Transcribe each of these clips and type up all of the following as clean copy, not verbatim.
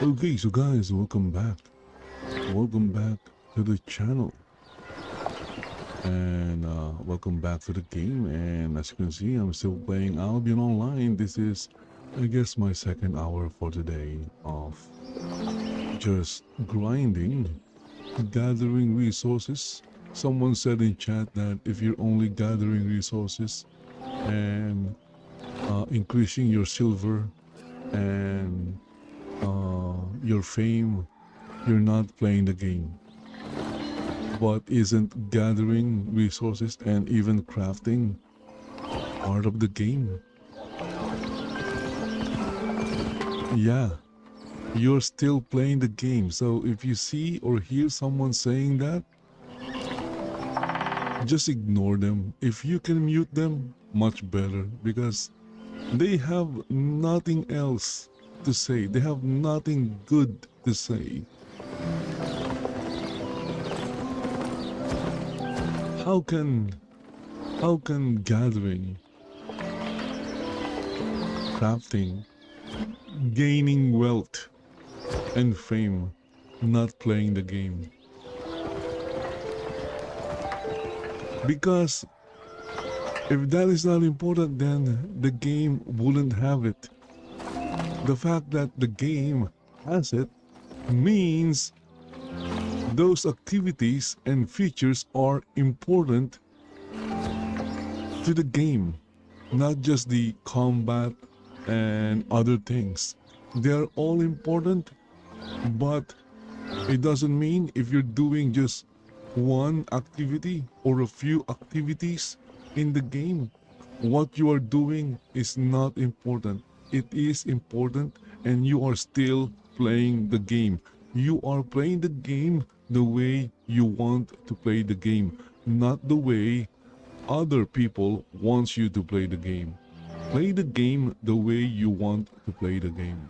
Okay, so guys, welcome back. Welcome back to the channel. And welcome back to the game. And as you can see, I'm still playing Albion Online. This is, I guess, my second hour for today of just grinding, gathering resources. Someone said in chat that if you're only gathering resources and increasing your silver and your fame, you're not playing the game. But isn't gathering resources and even crafting part of the game? Yeah, you're still playing the game. So if you see or hear someone saying that, just ignore them. If you can mute them, much better, because they have nothing else to say. They have nothing good to say. How can gathering, crafting, gaining wealth and fame not playing the game? Because if that is not important, then the game wouldn't have it. The fact that the game has it means those activities and features are important to the game, not just the combat and other things. They are all important, but it doesn't mean if you're doing just one activity or a few activities in the game, what you are doing is not important. It is important, and you are still playing the game. You are playing the game the way you want to play the game, not the way other people want you to play the game. Play the game the way you want to play the game.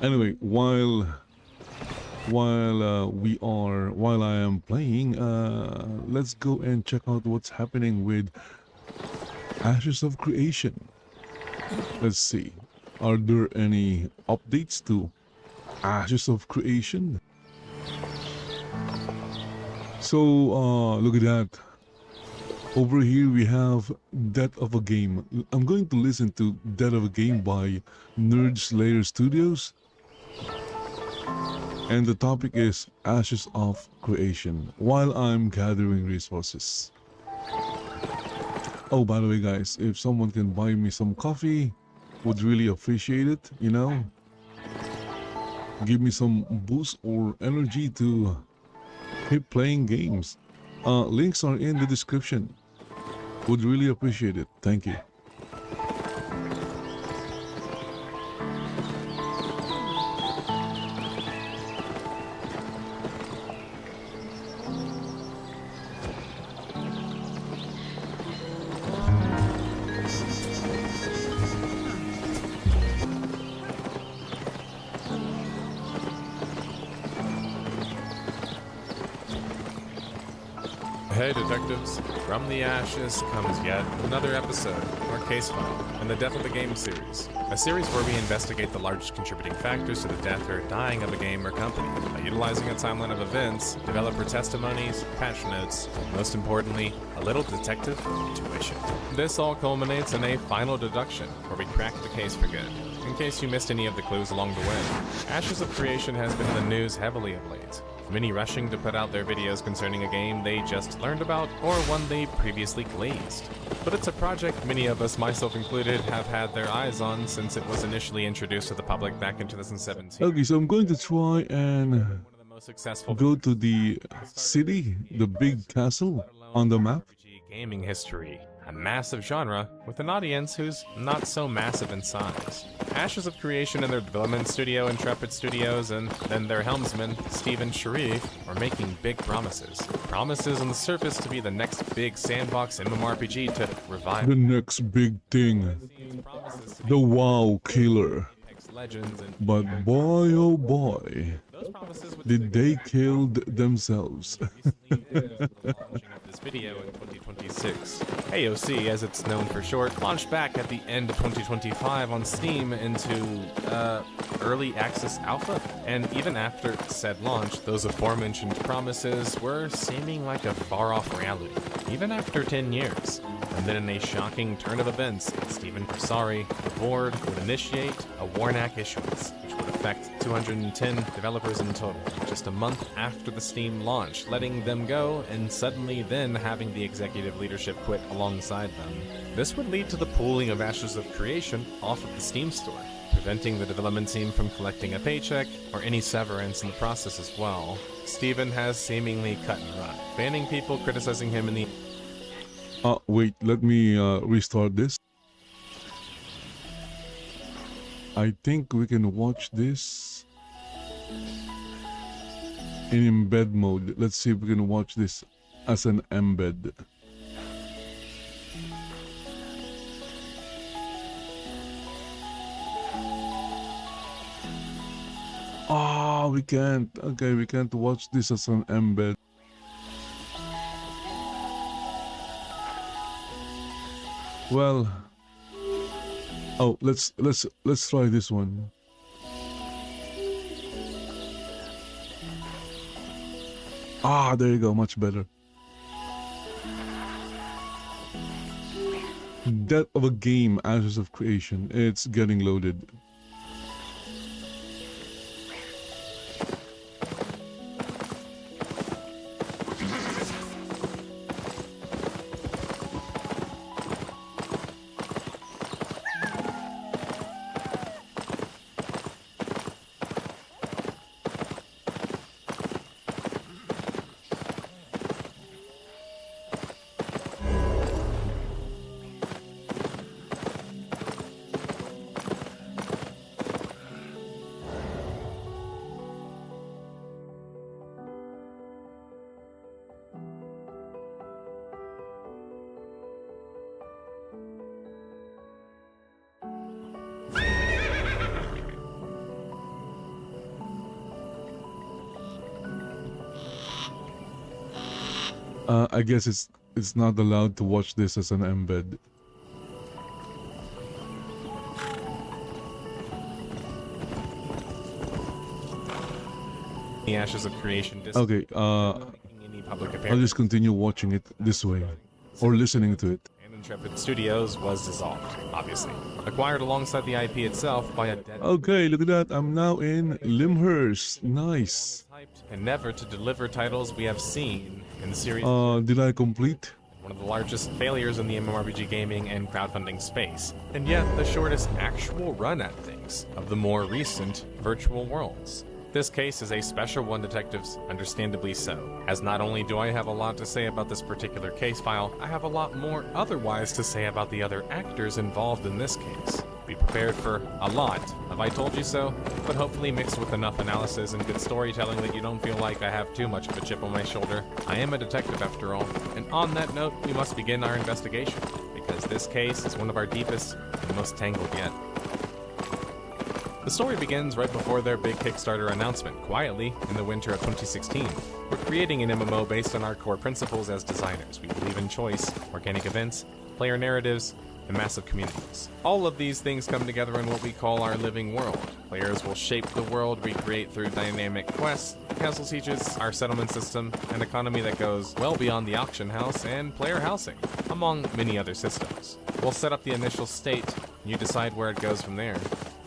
Anyway, while I am playing, let's go and check out what's happening with Ashes of Creation. Let's see, are there any updates to Ashes of Creation? So look at that. Over here we have Death of a Game. I'm going to listen to Death of a Game by NerdSlayer Studios. And the topic is Ashes of Creation while I'm gathering resources. Oh, by the way guys, if someone can buy me some coffee, would really appreciate it, you know? Give me some boost or energy to keep playing games. Links are in the description. Would really appreciate it. Thank you. Hey detectives, from the ashes comes yet another episode, or case file, in the Death of the Game series. A series where we investigate the largest contributing factors to the death or dying of a game or company, by utilizing a timeline of events, developer testimonies, patch notes, and most importantly, a little detective intuition. This all culminates in a final deduction, where we crack the case for good, in case you missed any of the clues along the way. Ashes of Creation has been in the news heavily of late. Many rushing to put out their videos concerning a game they just learned about or one they previously glazed. But it's a project many of us, myself included, have had their eyes on since it was initially introduced to the public back in 2017. Okay, so I'm going to try and go to the city, the big castle on the map. Gaming history, a massive genre with an audience who's not so massive in size. Ashes of Creation and their development studio, Intrepid Studios, and then their helmsman, Steven Sharif, are making big promises. Promises on the surface to be the next big sandbox MMORPG to revive the next big thing, the WoW killer. Legends and but boy oh boy, Those promises would Did they kill themselves? recently announced the launching of this video in 2026. AOC, as it's known for short, launched back at the end of 2025 on Steam into early access alpha, and even after said launch, those aforementioned promises were seeming like a far-off reality, even after 10 years. And then in a shocking turn of events, Stephen Corsari, the board, would initiate a Warnack issuance, which would affect 210 developers in total, just a month after the Steam launch, letting them go and suddenly then having the executive leadership quit alongside them. This would lead to the pooling of Ashes of Creation off of the Steam store, preventing the development team from collecting a paycheck or any severance in the process as well. Stephen has seemingly cut and run, banning people criticizing him in the Wait, let me restart this. I think we can watch this in embed mode. Let's see if we can watch this as an embed. We can't. Okay, we can't watch this as an embed. Well, let's try this one. There you go, much better. Death of a Game, Ashes of Creation. It's getting loaded. I guess it's not allowed to watch this as an embed. The Ashes of Creation. Okay, I'll just continue watching it this way, or listening to it. And Intrepid Studios was dissolved, obviously. Acquired alongside the IP itself by a dead... Okay, look at that. I'm now in Lymhurst. Nice. And never to deliver titles we have seen in the series. Did I complete? One of the largest failures in the MMORPG gaming and crowdfunding space, and yet the shortest actual run at things of the more recent virtual worlds. This case is a special one, detectives, understandably so, as not only do I have a lot to say about this particular case file, I have a lot more otherwise to say about the other actors involved in this case. Be prepared for a lot of I told you so, but hopefully mixed with enough analysis and good storytelling that you don't feel like I have too much of a chip on my shoulder. I am a detective after all, and on that note, we must begin our investigation, because this case is one of our deepest and most tangled yet. The story begins right before their big Kickstarter announcement, quietly, in the winter of 2016. We're creating an MMO based on our core principles as designers. We believe in choice, organic events, player narratives, and massive communities. All of these things come together in what we call our living world. Players will shape the world we create through dynamic quests, council sieges, our settlement system, an economy that goes well beyond the auction house, and player housing, among many other systems. We'll set up the initial state, and you decide where it goes from there.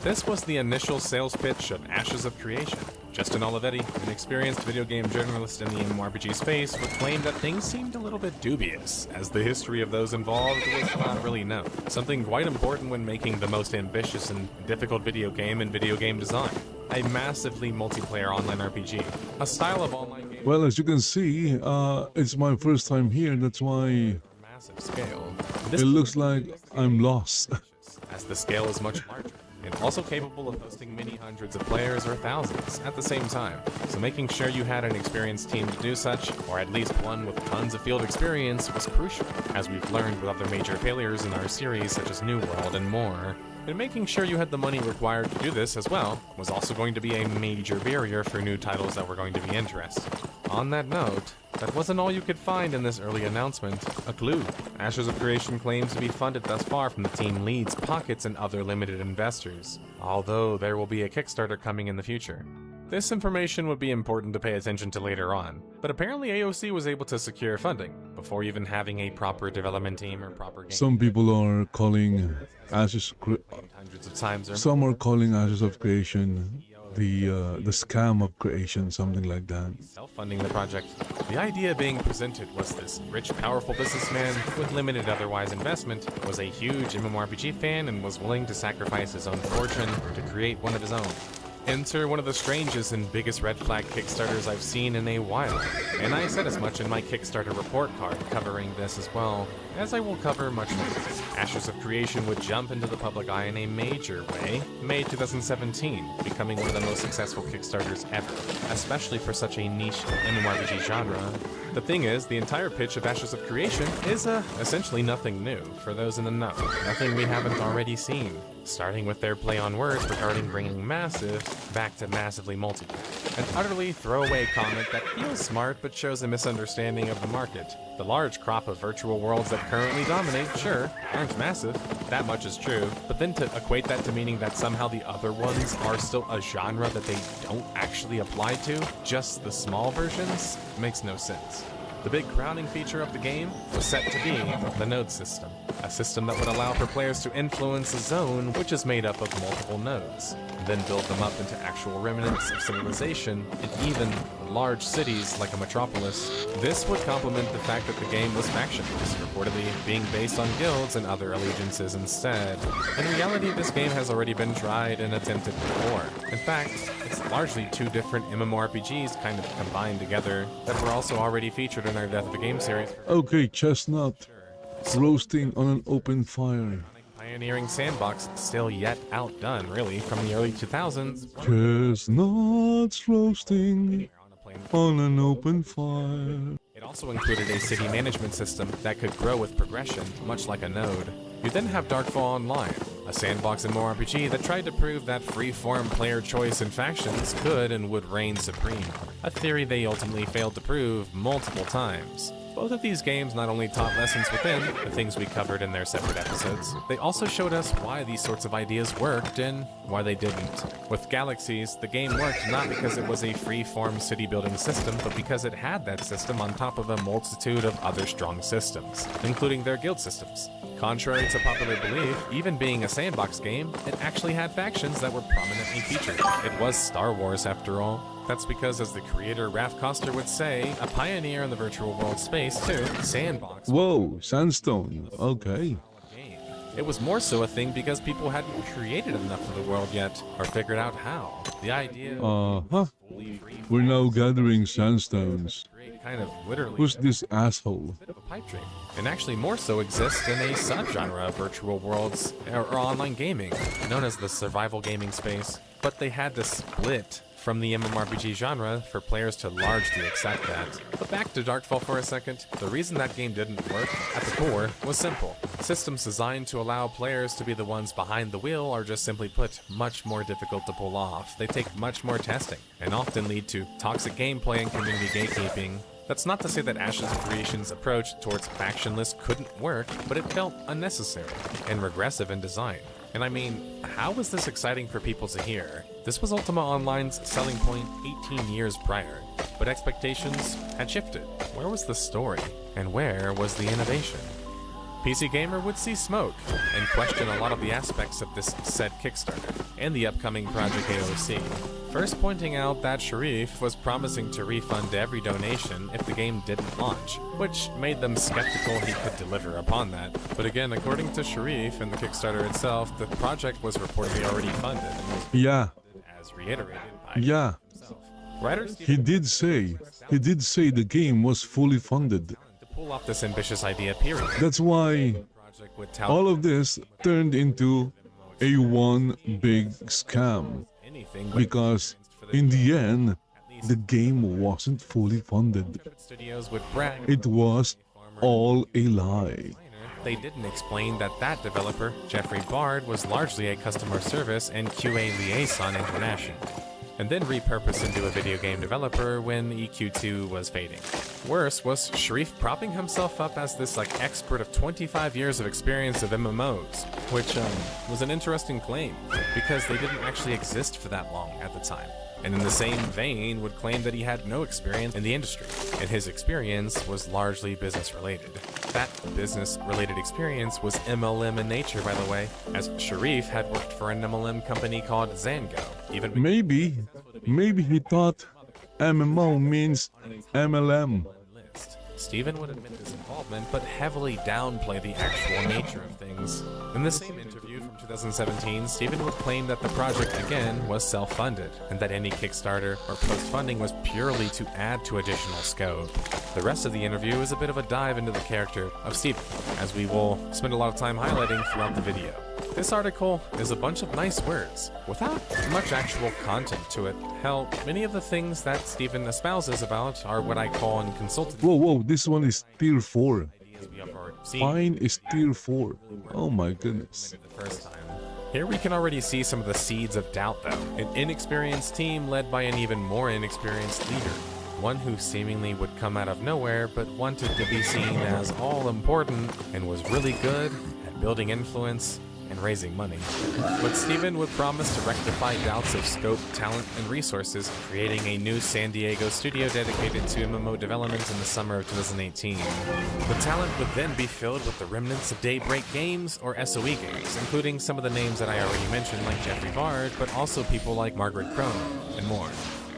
This was the initial sales pitch of Ashes of Creation. Justin Olivetti, an experienced video game journalist in the MMORPG space, would claim that things seemed a little bit dubious, as the history of those involved was not really known. Something quite important when making the most ambitious and difficult video game in video game design. A massively multiplayer online RPG. A style of online game... Well, as you can see, it's my first time here, that's why... massive scale. It looks like I'm lost. As the scale is much larger. And also capable of hosting many hundreds of players or thousands at the same time. So making sure you had an experienced team to do such, or at least one with tons of field experience, was crucial, as we've learned with other major failures in our series such as New World and more. And making sure you had the money required to do this as well was also going to be a major barrier for new titles that were going to be interested. On that note, that wasn't all you could find in this early announcement. A clue. Ashes of Creation claims to be funded thus far from the team leads, pockets, and other limited investors, although there will be a Kickstarter coming in the future. This information would be important to pay attention to later on, but apparently AOC was able to secure funding before even having a proper development team or proper game. Some people are calling Hundreds of times or some are calling Ashes of Creation the scam of creation, something like that. Self-funding the project. The idea being presented was this rich, powerful businessman with limited otherwise investment was a huge MMORPG fan and was willing to sacrifice his own fortune to create one of his own. Enter one of the strangest and biggest red flag Kickstarters I've seen in a while, and I said as much in my Kickstarter report card covering this as well, as I will cover much later. Ashes of Creation would jump into the public eye in a major way, May 2017, becoming one of the most successful Kickstarters ever, especially for such a niche MMORPG genre. The thing is, the entire pitch of Ashes of Creation is essentially nothing new, for those in the know, nothing we haven't already seen. Starting with their play on words regarding bringing massive back to massively multiplayer. An utterly throwaway comment that feels smart but shows a misunderstanding of the market. The large crop of virtual worlds that currently dominate, sure, aren't massive, that much is true, but then to equate that to meaning that somehow the other ones are still a genre that they don't actually apply to, just the small versions, makes no sense. The big crowning feature of the game was set to be the node system, a system that would allow for players to influence a zone which is made up of multiple nodes, then build them up into actual remnants of civilization and even large cities like a metropolis. This would complement the fact that the game was factionless, reportedly being based on guilds and other allegiances instead. In reality, this game has already been tried and attempted before. In fact, it's largely two different MMORPGs kind of combined together that were also already featured in our Death of the Game series. Okay, chestnut. Roasting on an open fire. Pioneering sandbox still yet outdone, really, from the early 2000s. Chestnuts roasting on an open fire. It also included a city management system that could grow with progression, much like a node. You then have Darkfall Online, a sandbox MMORPG that tried to prove that free-form player choice and factions could and would reign supreme, a theory they ultimately failed to prove multiple times. Both of these games not only taught lessons within, the things we covered in their separate episodes, they also showed us why these sorts of ideas worked and why they didn't. With Galaxies, the game worked not because it was a free-form city-building system, but because it had that system on top of a multitude of other strong systems, including their guild systems. Contrary to popular belief, even being a sandbox game, it actually had factions that were prominently featured. It was Star Wars, after all. That's because, as the creator Raph Koster would say, a pioneer in the virtual world space too, sandbox. Whoa, sandstone. Okay. It was more so a thing because people hadn't created enough of the world yet, or figured out how. The idea We're now gathering sandstones. kind of literally Who's this asshole? a bit of a pipe dream, and actually more so exists in a subgenre of virtual worlds or online gaming, known as the survival gaming space. But they had to split from the MMORPG genre for players to largely accept that. But back to Darkfall for a second, the reason that game didn't work at the core was simple. Systems designed to allow players to be the ones behind the wheel are just simply put much more difficult to pull off. They take much more testing, and often lead to toxic gameplay and community gatekeeping. That's not to say that Ashes of Creation's approach towards factionless couldn't work, but it felt unnecessary and regressive in design. And I mean, how was this exciting for people to hear? This was Ultima Online's selling point 18 years prior, but expectations had shifted. Where was the story? And where was the innovation? PC Gamer would see smoke and question a lot of the aspects of this said Kickstarter and the upcoming Project AOC. First pointing out that Sharif was promising to refund every donation if the game didn't launch, which made them skeptical he could deliver upon that. But again, according to Sharif and the Kickstarter itself, the project was reportedly already funded and was as reiterated by himself. Writers He did say the game was fully funded. to pull off this ambitious idea, period. That's why Project would tout all of this turned into a one big scam. anything Because in the end, the game wasn't fully funded. Studios would brag It was all a lie. They didn't explain that that developer, Jeffrey Bard, was largely a customer service and QA liaison international, and then repurposed into a video game developer when EQ2 was fading. Worse was Sharif propping himself up as this expert of 25 years of experience of MMOs, which was an interesting claim, because they didn't actually exist for that long at the time. And in the same vein would claim that he had no experience in the industry, and his experience was largely business related. That business related experience was MLM in nature, by the way, as Sharif had worked for an MLM company called Zango. Maybe he thought MMO means MLM. Steven would admit this involvement, but heavily downplay the actual nature of things. In the same interview from 2017, Steven would claim that the project, again, was self-funded, and that any Kickstarter or post-funding was purely to add to additional scope. The rest of the interview is a bit of a dive into the character of Steven, as we will spend a lot of time highlighting throughout the video. This article is a bunch of nice words, without much actual content to it. Hell, many of the things that Steven espouses about are what I call in consulting. Whoa, this one is tier 4. We have already seen. Mine is tier 4. Oh my goodness. The first time. Here we can already see some of the seeds of doubt though. An inexperienced team led by an even more inexperienced leader. One who seemingly would come out of nowhere but wanted to be seen as all important and was really good at building influence and raising money. But Steven would promise to rectify doubts of scope, talent, and resources, creating a new San Diego studio dedicated to MMO development in the summer of 2018. The talent would then be filled with the remnants of Daybreak Games or SOE games, including some of the names that I already mentioned like Jeffrey Bard, but also people like Margaret Crone and more.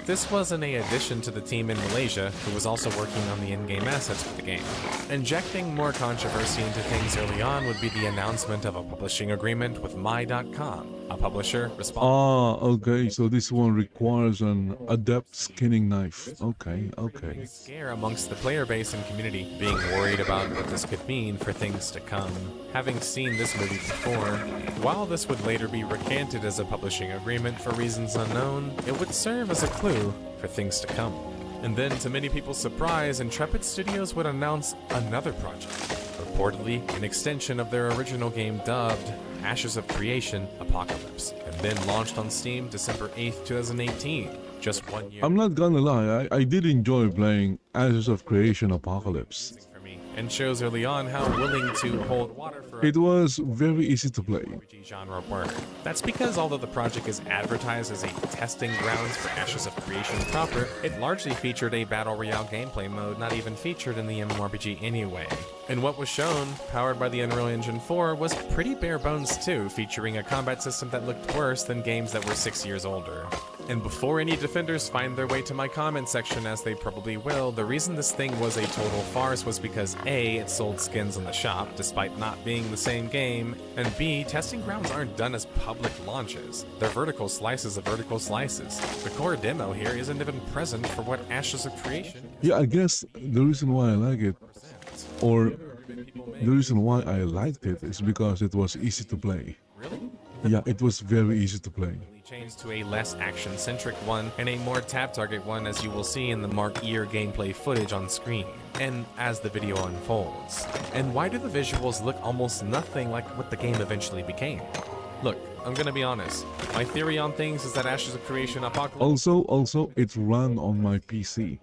This was an addition to the team in Malaysia, who was also working on the in-game assets for the game. Injecting more controversy into things early on would be the announcement of a publishing agreement with My.com, a publisher responsible. Okay, so this one requires an adept skinning knife. Okay. Scare amongst the player base and community, being worried about what this could mean for things to come. Having seen this movie before, while this would later be recanted as a publishing agreement for reasons unknown, it would serve as a clue for things to come. And then, to many people's surprise, Intrepid Studios would announce another project, reportedly an extension of their original game dubbed Ashes of Creation Apocalypse, and then launched on Steam December 8th, 2018, just 1 year. I'm not gonna lie, I did enjoy playing Ashes of Creation Apocalypse. And shows early on how willing to hold water for it was very easy to play. RPG genre were. That's because although the project is advertised as a testing grounds for Ashes of Creation proper, it largely featured a battle royale gameplay mode not even featured in the MMORPG anyway. And what was shown, powered by the Unreal Engine 4, was pretty bare bones too, featuring a combat system that looked worse than games that were 6 years older. And before any defenders find their way to my comment section, as they probably will, the reason this thing was a total farce was because A, it sold skins in the shop, despite not being the same game, and B, testing grounds aren't done as public launches. They're vertical slices of vertical slices. The core demo here isn't even present for what Ashes of Creation. Yeah, I guess the reason why I like it, or the reason why I liked it, is because it was easy to play. Really? Yeah, it was very easy to play. Changed to a less action-centric one and a more tap-target one, as you will see in the Mark Ear gameplay footage on screen, and as the video unfolds. And why do the visuals look almost nothing like what the game eventually became? Look, I'm gonna be honest. My theory on things is that Ashes of Creation Apocalypse... Also, it ran on my PC.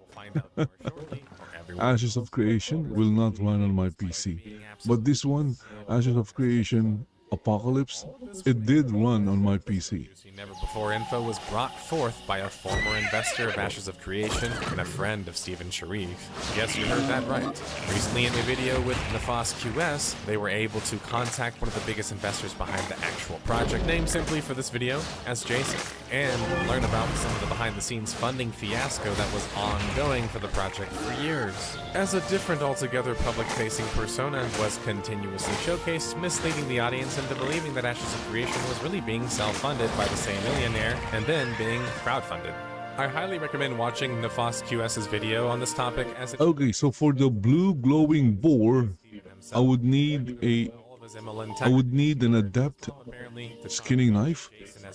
Ashes of Creation will not run on my PC. But this one, Ashes of Creation Apocalypse, it did run on my PC. Never before info was brought forth by a former investor of Ashes of Creation and a friend of Steven Sharif. Yes, you heard that right. Recently in a video with Nefas QS, they were able to contact one of the biggest investors behind the actual project, named simply for this video as Jason, and learn about some of the behind-the-scenes funding fiasco that was ongoing for the project for years. As a different altogether public-facing persona was continuously showcased, misleading the audience into believing that Ashes of Creation was really being self-funded by the same millionaire and then being crowdfunded. I highly recommend watching Nefas QS's video on this topic as it... Okay, so for the blue glowing boar, I would need an adept skinning knife,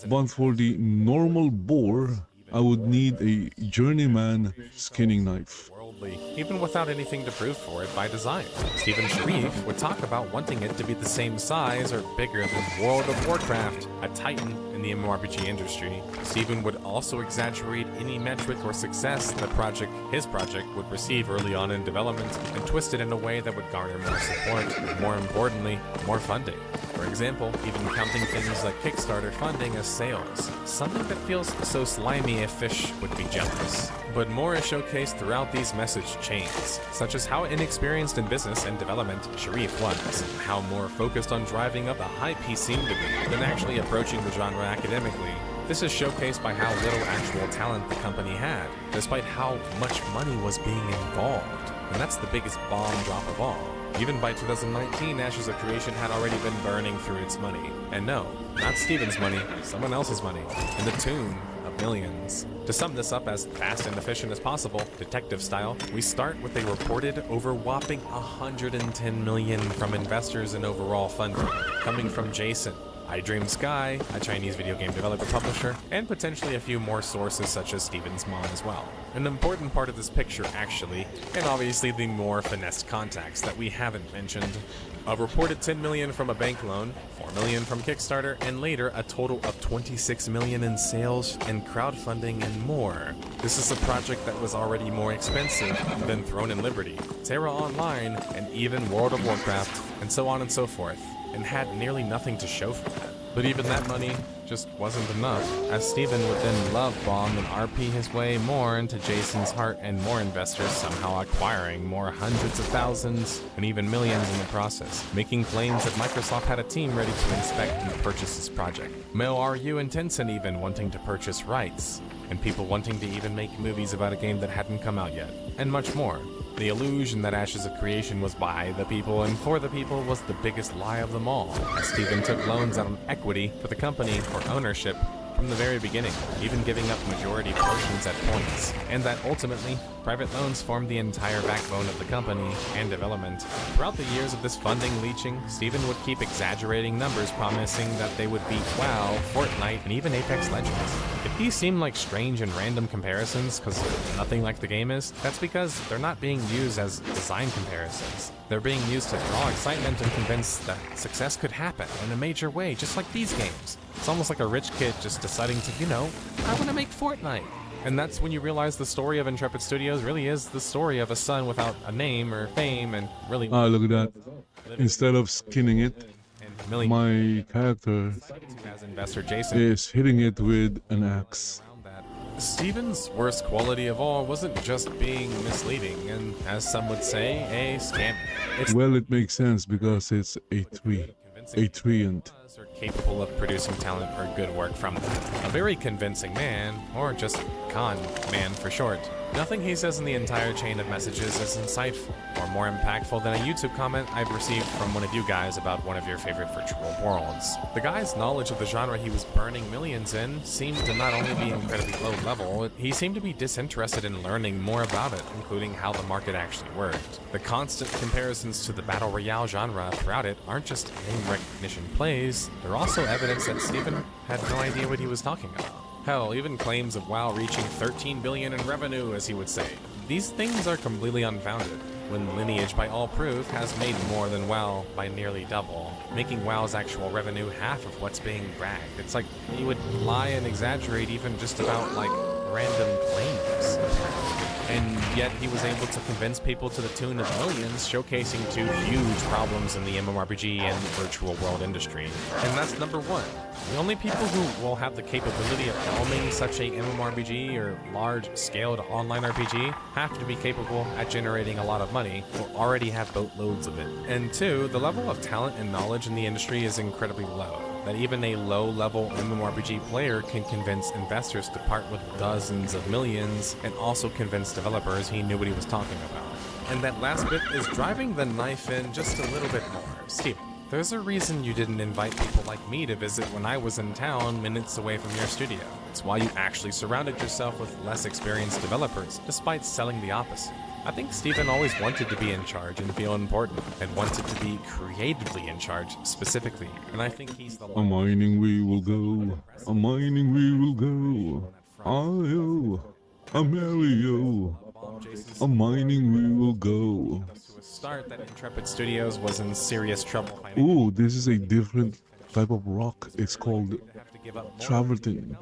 but for the normal boar, I would need a journeyman skinning knife. wholeheartedly, even without anything to prove for it by design. Stephen Sharif would talk about wanting it to be the same size or bigger than World of Warcraft, a titan in the MMORPG industry. Stephen would also exaggerate any metric or success that his project would receive early on in development and twist it in a way that would garner more support, and more importantly, more funding. For example, even counting things like Kickstarter funding as sales, something that feels so slimy a fish would be jealous. But more is showcased throughout these message chains, such as how inexperienced in business and development Sharif was, how more focused on driving up the hype he seemed to be than actually approaching the genre academically. This is showcased by how little actual talent the company had, despite how much money was being involved. And that's the biggest bomb drop of all. Even by 2019, Ashes of Creation had already been burning through its money. And no, not Steven's money, someone else's money, in the tune of millions. To sum this up as fast and efficient as possible, detective style, we start with a reported over whopping 110 million from investors in overall funding, coming from Jason, iDream Sky, a Chinese video game developer publisher, and potentially a few more sources such as Steven's mom as well. An important part of this picture actually, and obviously the more finessed contacts that we haven't mentioned. A reported 10 million from a bank loan, 4 million from Kickstarter, and later a total of 26 million in sales and crowdfunding and more. This is a project that was already more expensive than Throne and Liberty, Terra Online, and even World of Warcraft, and so on and so forth, and had nearly nothing to show for that. But even that money just wasn't enough, as Steven would then love bomb and RP his way more into Jason's heart, and more investors somehow acquiring more hundreds of thousands and even millions in the process, making claims that Microsoft had a team ready to inspect and purchase this project. MailRU and Tencent even wanting to purchase rights, and people wanting to even make movies about a game that hadn't come out yet, and much more. The illusion that Ashes of Creation was by the people and for the people was the biggest lie of them all, as Steven took loans out on equity for the company for ownership from the very beginning, even giving up majority portions at points, and that ultimately, private loans formed the entire backbone of the company and development. Throughout the years of this funding leeching, Steven would keep exaggerating numbers, promising that they would beat WoW, Fortnite, and even Apex Legends. If these seem like strange and random comparisons, because nothing like the game is, that's because they're not being used as design comparisons. They're being used to draw excitement and convince that success could happen in a major way, just like these games. It's almost like a rich kid just deciding to, I want to make Fortnite. And that's when you realize the story of Intrepid Studios really is the story of a son without a name or fame, and really... Ah, look at that. Instead of skinning it, my character as investor Jason is hitting it with an axe. Steven's worst quality of all wasn't just being misleading and, as some would say, a scam. Well, it makes sense because it's a treant. Are capable of producing talent or good work from them. A very convincing man, or just con man for short. Nothing he says in the entire chain of messages is insightful or more impactful than a YouTube comment I've received from one of you guys about one of your favorite virtual worlds. The guy's knowledge of the genre he was burning millions in seemed to not only be incredibly low level, he seemed to be disinterested in learning more about it, including how the market actually worked. The constant comparisons to the Battle Royale genre throughout it aren't just name recognition plays, they're also evidence that Steven had no idea what he was talking about. Hell, even claims of WoW reaching 13 billion in revenue, as he would say. These things are completely unfounded, when Lineage by all proof has made more than WoW by nearly double, making WoW's actual revenue half of what's being bragged. It's like he would lie and exaggerate even just about, random claims. And yet he was able to convince people to the tune of millions, showcasing two huge problems in the MMORPG and virtual world industry. And that's number one. The only people who will have the capability of helming such a MMORPG or large-scaled online RPG have to be capable at generating a lot of money or already have boatloads of it. And two, the level of talent and knowledge in the industry is incredibly low, that even a low-level MMORPG player can convince investors to part with dozens of millions and also convince developers he knew what he was talking about. And that last bit is driving the knife in just a little bit more. Steven, there's a reason you didn't invite people like me to visit when I was in town minutes away from your studio. It's why you actually surrounded yourself with less experienced developers, despite selling the opposite. I think Steven always wanted to be in charge and feel important, and wanted to be creatively in charge specifically, and I think he's the... A mining we will go, a mining we will go, I'll a Mario, A mining we will go. To a start that Intrepid Studios was in serious trouble. Ooh, this is a different type of rock. It's called Have to give up more travertine.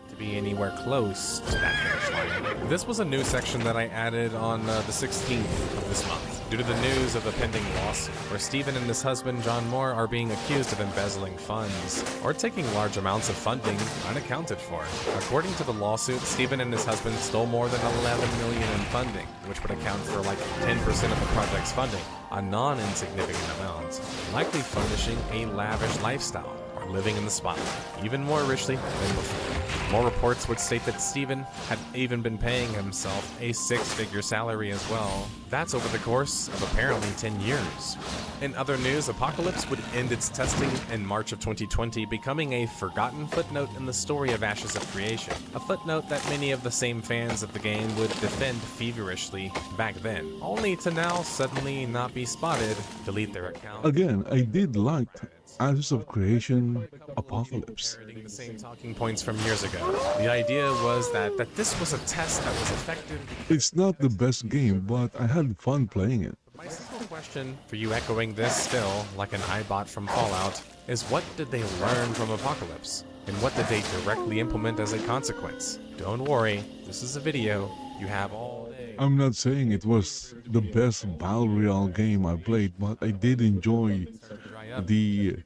to be anywhere close to that finish line. This was a new section that I added on the 16th of this month due to the news of a pending lawsuit where Stephen and his husband John Moore are being accused of embezzling funds or taking large amounts of funding unaccounted for. According to the lawsuit, Stephen and his husband stole more than 11 million in funding, which would account for like 10% of the project's funding, a non-insignificant amount, likely furnishing a lavish lifestyle or living in the spotlight, even more richly than before. More reports would state that Stephen had even been paying himself a six-figure salary as well. That's over the course of apparently 10 years. In other news, Apocalypse would end its testing in March of 2020, becoming a forgotten footnote in the story of Ashes of Creation. A footnote that many of the same fans of the game would defend feverishly back then, only to now suddenly not be spotted, delete their account. Again, I did like Ashes of Creation Apocalypse. The same talking points from years ago. The idea was that this was a test that was effective. It's not the best game, but I had fun playing it. My simple question for you echoing this still, like an iBot from Fallout, is what did they learn from Apocalypse? And what did they directly implement as a consequence? Don't worry, this is a video. You have all day. I'm not saying it was the best Battle Royale game I played, but I did enjoy the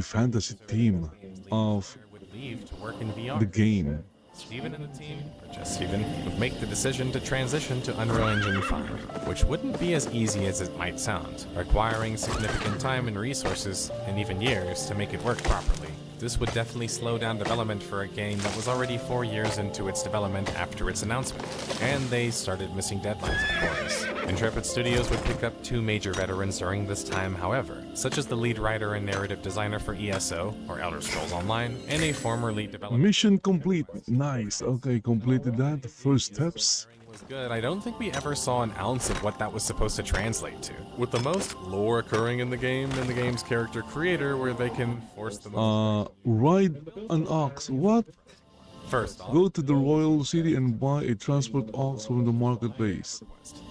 fantasy theme of Leave to work in VR. the game. Stephen and the team, or just Stephen, would make the decision to transition to Unreal Engine 5, which wouldn't be as easy as it might sound, requiring significant time and resources, and even years, to make it work properly. This would definitely slow down development for a game that was already 4 years into its development after its announcement, and they started missing deadlines, of course. Intrepid Studios would pick up two major veterans during this time, however, such as the lead writer and narrative designer for ESO, or Elder Scrolls Online, and a former lead developer. Mission complete. Nice. Okay, completed that. First steps. Was good. I don't think we ever saw an ounce of what that was supposed to translate to. With the most lore occurring in the game and the game's character creator, where they can force the most. Ride an ox. What? First off, Go to the royal city and buy a transport ox from the marketplace.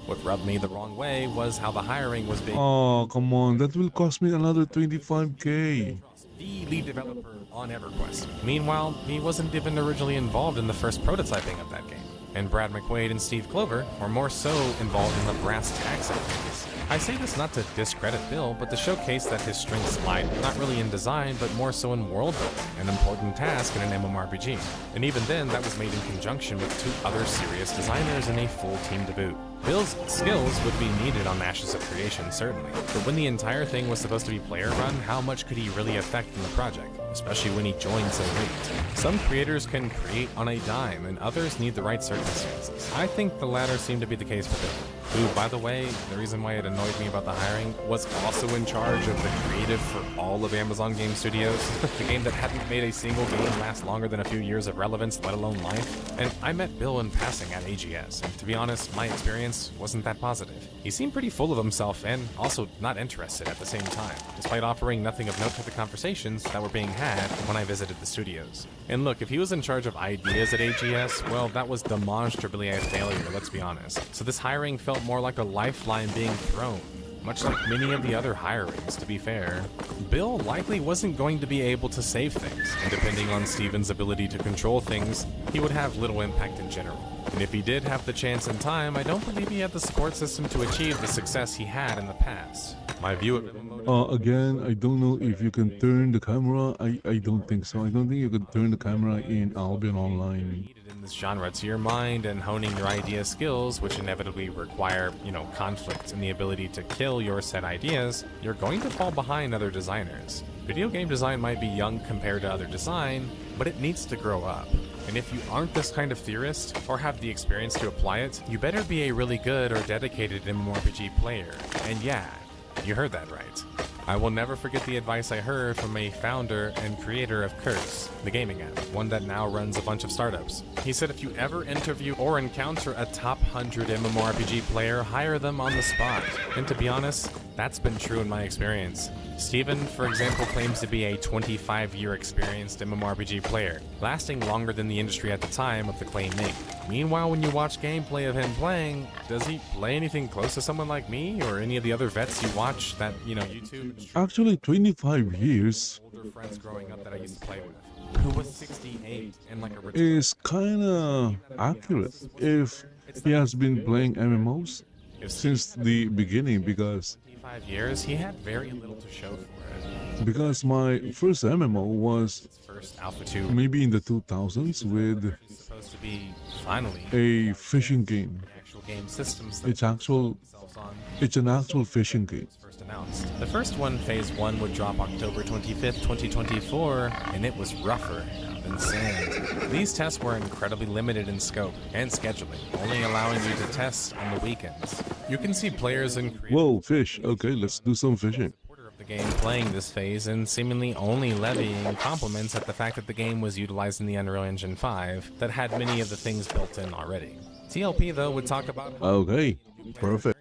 what rubbed me the wrong way was how the hiring was being. Oh, come on. That will cost me another 25k. The lead developer on EverQuest. Meanwhile, he wasn't even originally involved in the first prototyping of that game. And Brad McQuaid and Steve Clover were more so involved in the brass tacks of things. I say this not to discredit Bill, but to showcase that his strengths lied not really in design, but more so in world building, an important task in an MMORPG. And even then, that was made in conjunction with two other serious designers in a full team to boot. Bill's skills would be needed on Ashes of Creation, certainly, but when the entire thing was supposed to be player-run, how much could he really affect in the project, especially when he joined so late? Some creators can create on a dime, and others need the right circumstances. I think the latter seemed to be the case for Bill, who, by the way, the reason why it annoyed me about the hiring, was also in charge of the creative for all of Amazon Game Studios, the game that hadn't made a single game last longer than a few years of relevance, let alone life. And I met Bill in passing at AGS, and to be honest, my experience wasn't that positive. He seemed pretty full of himself and also not interested at the same time, despite offering nothing of note to the conversations that were being had when I visited the studios. And look, if he was in charge of ideas at AGS, well, that was demonstrably a failure, let's be honest. So this hiring felt more like a lifeline being thrown, much like many of the other hirings, to be fair. Bill likely wasn't going to be able to save things, and depending on Steven's ability to control things, he would have little impact in general. And if he did have the chance and time, I don't believe he had the support system to achieve the success he had in the past. My view of Again, I don't know if you can turn the camera. I don't think so. I don't think you can turn the camera in Albion Online. in this genre to your mind and honing your idea skills, which inevitably require, conflict and the ability to kill your set ideas, you're going to fall behind other designers. Video game design might be young compared to other design, but it needs to grow up. And if you aren't this kind of theorist, or have the experience to apply it, you better be a really good or dedicated MMORPG player. And yeah, you heard that right. I will never forget the advice I heard from a founder and creator of Curse, the gaming app, one that now runs a bunch of startups. He said if you ever interview or encounter a top 100 MMORPG player, hire them on the spot. And to be honest, that's been true in my experience. Steven, for example, claims to be a 25-year experienced MMORPG player, lasting longer than the industry at the time of the claim name. Meanwhile, when you watch gameplay of him playing, does he play anything close to someone like me or any of the other vets you watch that, YouTube and Actually, 25 years older friends growing up that I used to play with, who was 68 and like a retired is kinda accurate if he has been playing MMOs since the beginning, because 25 years, he had very little to show for it. my first MMO was His first Alpha 2 maybe in the 2000s with is supposed to be finally a fishing game. actual game systems that It's actual themselves on it's an actual fishing game. first announced. The first one, Phase 1, would drop October 25th, 2024, and it was rougher than sand. These tests were incredibly limited in scope and scheduling, only allowing you to test on the weekends. You can see players and creators Whoa, fish. Okay, let's do some fishing. of the game playing this phase and seemingly only levying compliments at the fact that the game was utilized in the Unreal Engine 5 that had many of the things built in already. TLP, though, would talk about how Okay, perfect.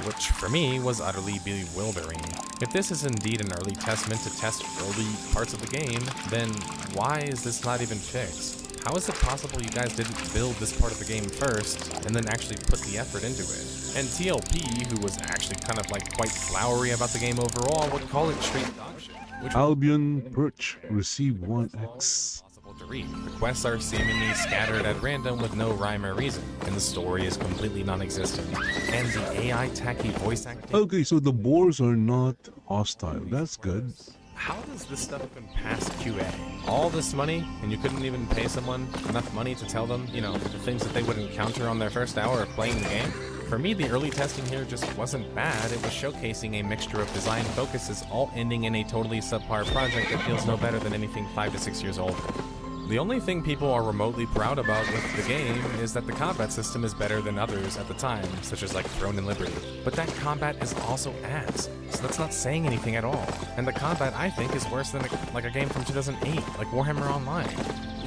which for me was utterly bewildering. If this is indeed an early testament to test early parts of the game, then why is this not even fixed? How is it possible you guys didn't build this part of the game first and then actually put the effort into it? And TLP, who was actually kind of like quite flowery about the game overall, would call it straight dog shit, which was Albion Perch received 1x. impossible to read. The quests are seemingly scattered at random with no rhyme or reason, and the story is completely non-existent. And the AI tacky voice acting. Okay, so the boars are not hostile. That's good. How does this stuff even pass QA? All this money, and you couldn't even pay someone enough money to tell them, the things that they would encounter on their first hour of playing the game? For me, the early testing here just wasn't bad. It was showcasing a mixture of design focuses, all ending in a totally subpar project that feels no better than anything 5 to 6 years old. The only thing people are remotely proud about with the game is that the combat system is better than others at the time, such as like Throne and Liberty. But that combat is also ass, so that's not saying anything at all. And the combat, I think, is worse than a game from 2008, like Warhammer Online.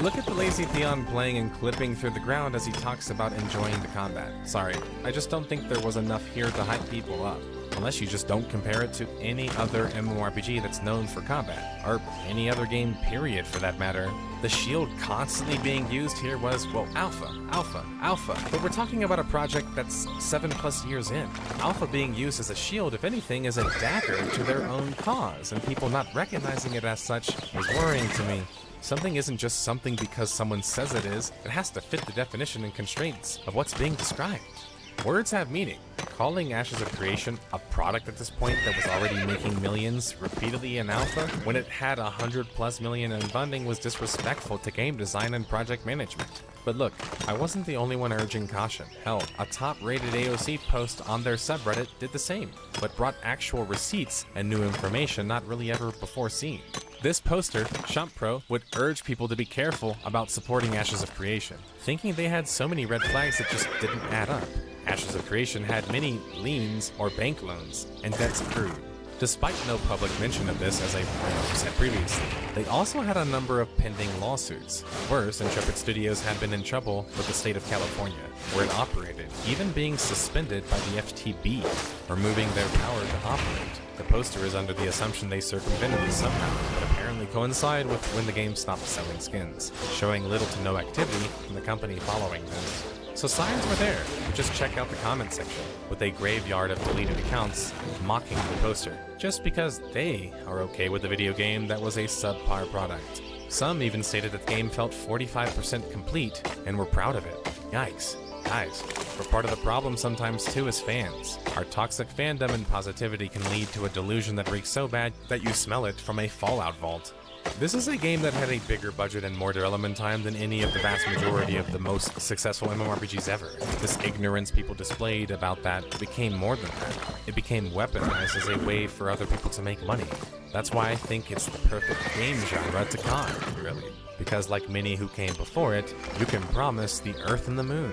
Look at the lazy peon playing and clipping through the ground as he talks about enjoying the combat. Sorry, I just don't think there was enough here to hype people up. Unless you just don't compare it to any other MMORPG that's known for combat, or any other game period for that matter. The shield constantly being used here was, well, alpha. But we're talking about a project that's 7+ years in. Alpha being used as a shield, if anything, is a dagger to their own cause, and people not recognizing it as such is worrying to me. Something isn't just something because someone says it is, it has to fit the definition and constraints of what's being described. Words have meaning. Calling Ashes of Creation a product at this point that was already making millions repeatedly in alpha when it had 100+ million in funding was disrespectful to game design and project management. But look, I wasn't the only one urging caution. Hell, a top-rated AOC post on their subreddit did the same, but brought actual receipts and new information not really ever before seen. This poster, Shumpro, would urge people to be careful about supporting Ashes of Creation, thinking they had so many red flags that just didn't add up. Ashes of Creation had many liens or bank loans, and debts accrued. Despite no public mention of this, as I said previously, they also had a number of pending lawsuits. Worse, Intrepid Studios had been in trouble with the state of California, where it operated, even being suspended by the FTB, removing their power to operate. The poster is under the assumption they circumvented this somehow, but apparently coincide with when the game stopped selling skins, showing little to no activity from the company following this. So signs were there, but just check out the comment section, with a graveyard of deleted accounts mocking the poster, just because they are okay with a video game that was a subpar product. Some even stated that the game felt 45% complete and were proud of it. Yikes. Guys, we're part of the problem sometimes too as fans. Our toxic fandom and positivity can lead to a delusion that reeks so bad that you smell it from a Fallout vault. This is a game that had a bigger budget and more development time than any of the vast majority of the most successful MMORPGs ever. This ignorance people displayed about that became more than that. It became weaponized as a way for other people to make money. That's why I think it's the perfect game genre to con, really. Because like many who came before it, you can promise the Earth and the Moon.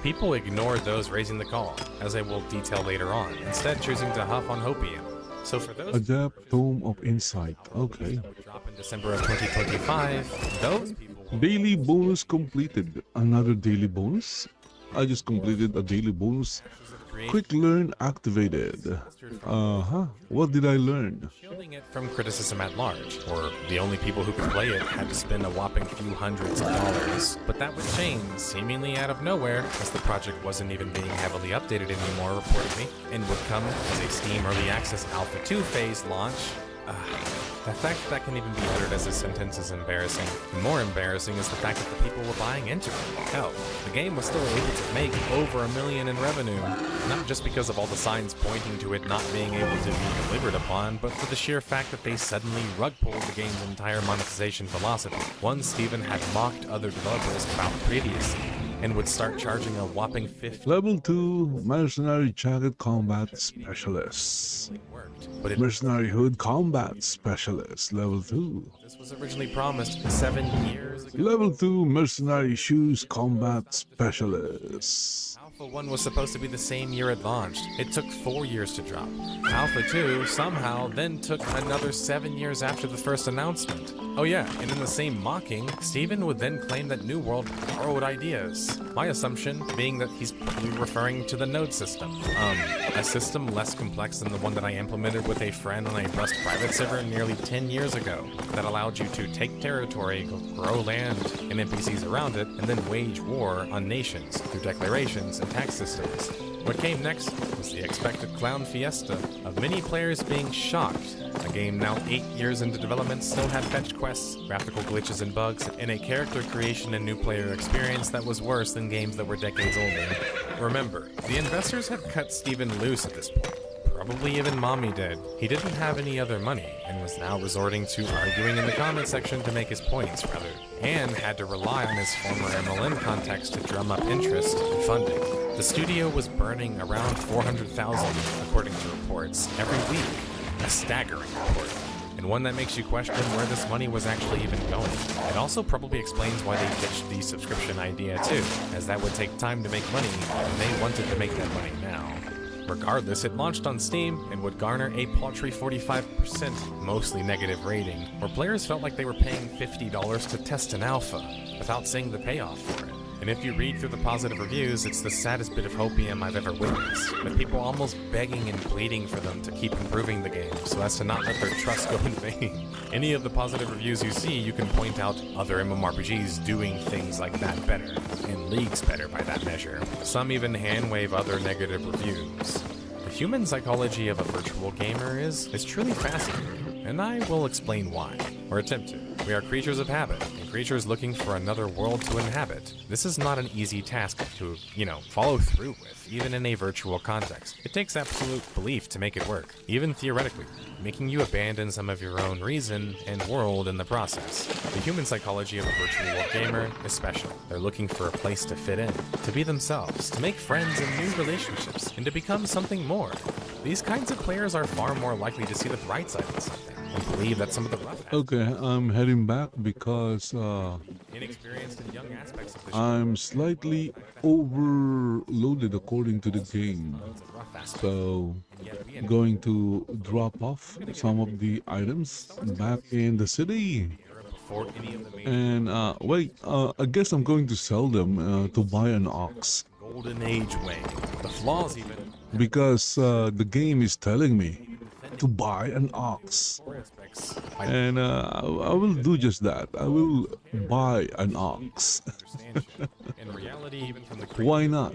People ignored those raising the call, as I will detail later on, instead choosing to huff on hopium. So for those Adept Tome of Insight. Okay. that would drop in December of 2025, those people will Daily bonus completed. Another daily bonus? I just completed a daily bonus Quick learn activated. What did I learn? Shielding it from criticism at large, or the only people who could play it had to spend a whopping few hundreds of dollars. But that would change, seemingly out of nowhere, as the project wasn't even being heavily updated anymore, reportedly, and would come as a Steam Early Access Alpha 2 phase launch. The fact that can even be uttered as a sentence is embarrassing. And more embarrassing is the fact that the people were buying into it. Hell, the game was still able to make over $1 million in revenue, not just because of all the signs pointing to it not being able to be delivered upon, but for the sheer fact that they suddenly rug-pulled the game's entire monetization philosophy, one Steven had mocked other developers about previously, and would start charging a whopping Level 2 Mercenary Jacket Combat Specialist. But Mercenary Hood Combat Specialist, Level 2. This was originally promised 7 years ago. Level 2 Mercenary Shoes Combat Specialist. Alpha 1 was supposed to be the same year it launched. It took 4 years to drop. Alpha 2 somehow then took another 7 years after the first announcement. Oh yeah, and in the same mocking, Steven would then claim that New World borrowed ideas. My assumption being that he's probably referring to the node system. A system less complex than the one that I implemented with a friend on a Rust private server nearly 10 years ago that allowed you to take territory, grow land and NPCs around it, and then wage war on nations through declarations and tax systems. What came next was the expected clown fiesta of many players being shocked. A game now 8 years into development still had fetch quests, graphical glitches and bugs, and a character creation and new player experience that was worse than games that were decades older. Remember, the investors had cut Steven loose at this point. Probably even Mommy did. He didn't have any other money, and was now resorting to arguing in the comment section to make his points, rather, and had to rely on his former MLM contacts to drum up interest and funding. The studio was burning around $400,000, according to reports, every week. A staggering report, and one that makes you question where this money was actually even going. It also probably explains why they ditched the subscription idea too, as that would take time to make money, and they wanted to make that money now. Regardless, it launched on Steam and would garner a paltry 45%, mostly negative rating, where players felt like they were paying $50 to test an alpha, without seeing the payoff for it. And if you read through the positive reviews, it's the saddest bit of hopium I've ever witnessed, with people almost begging and pleading for them to keep improving the game so as to not let their trust go in vain. Any of the positive reviews you see, you can point out other MMORPGs doing things like that better, and leagues better by that measure. Some even hand-wave other negative reviews. The human psychology of a virtual gamer is truly fascinating, and I will explain why, or attempt to. We are creatures of habit, and creatures looking for another world to inhabit. This is not an easy task to, follow through with, even in a virtual context. It takes absolute belief to make it work, even theoretically, making you abandon some of your own reason and world in the process. The human psychology of a virtual gamer is special. They're looking for a place to fit in, to be themselves, to make friends and new relationships, and to become something more. These kinds of players are far more likely to see the bright side of something, and believe that some of the rough Okay, I'm heading back because inexperienced and young aspects of the I'm slightly overloaded according to the game. So going to drop off some of the items back in the city. And wait, I guess I'm going to sell them to buy an ox. Golden Age way. The flaws even. Because the game is telling me to buy an ox. And I will do just that. I will buy an ox. In reality, even from the Why not?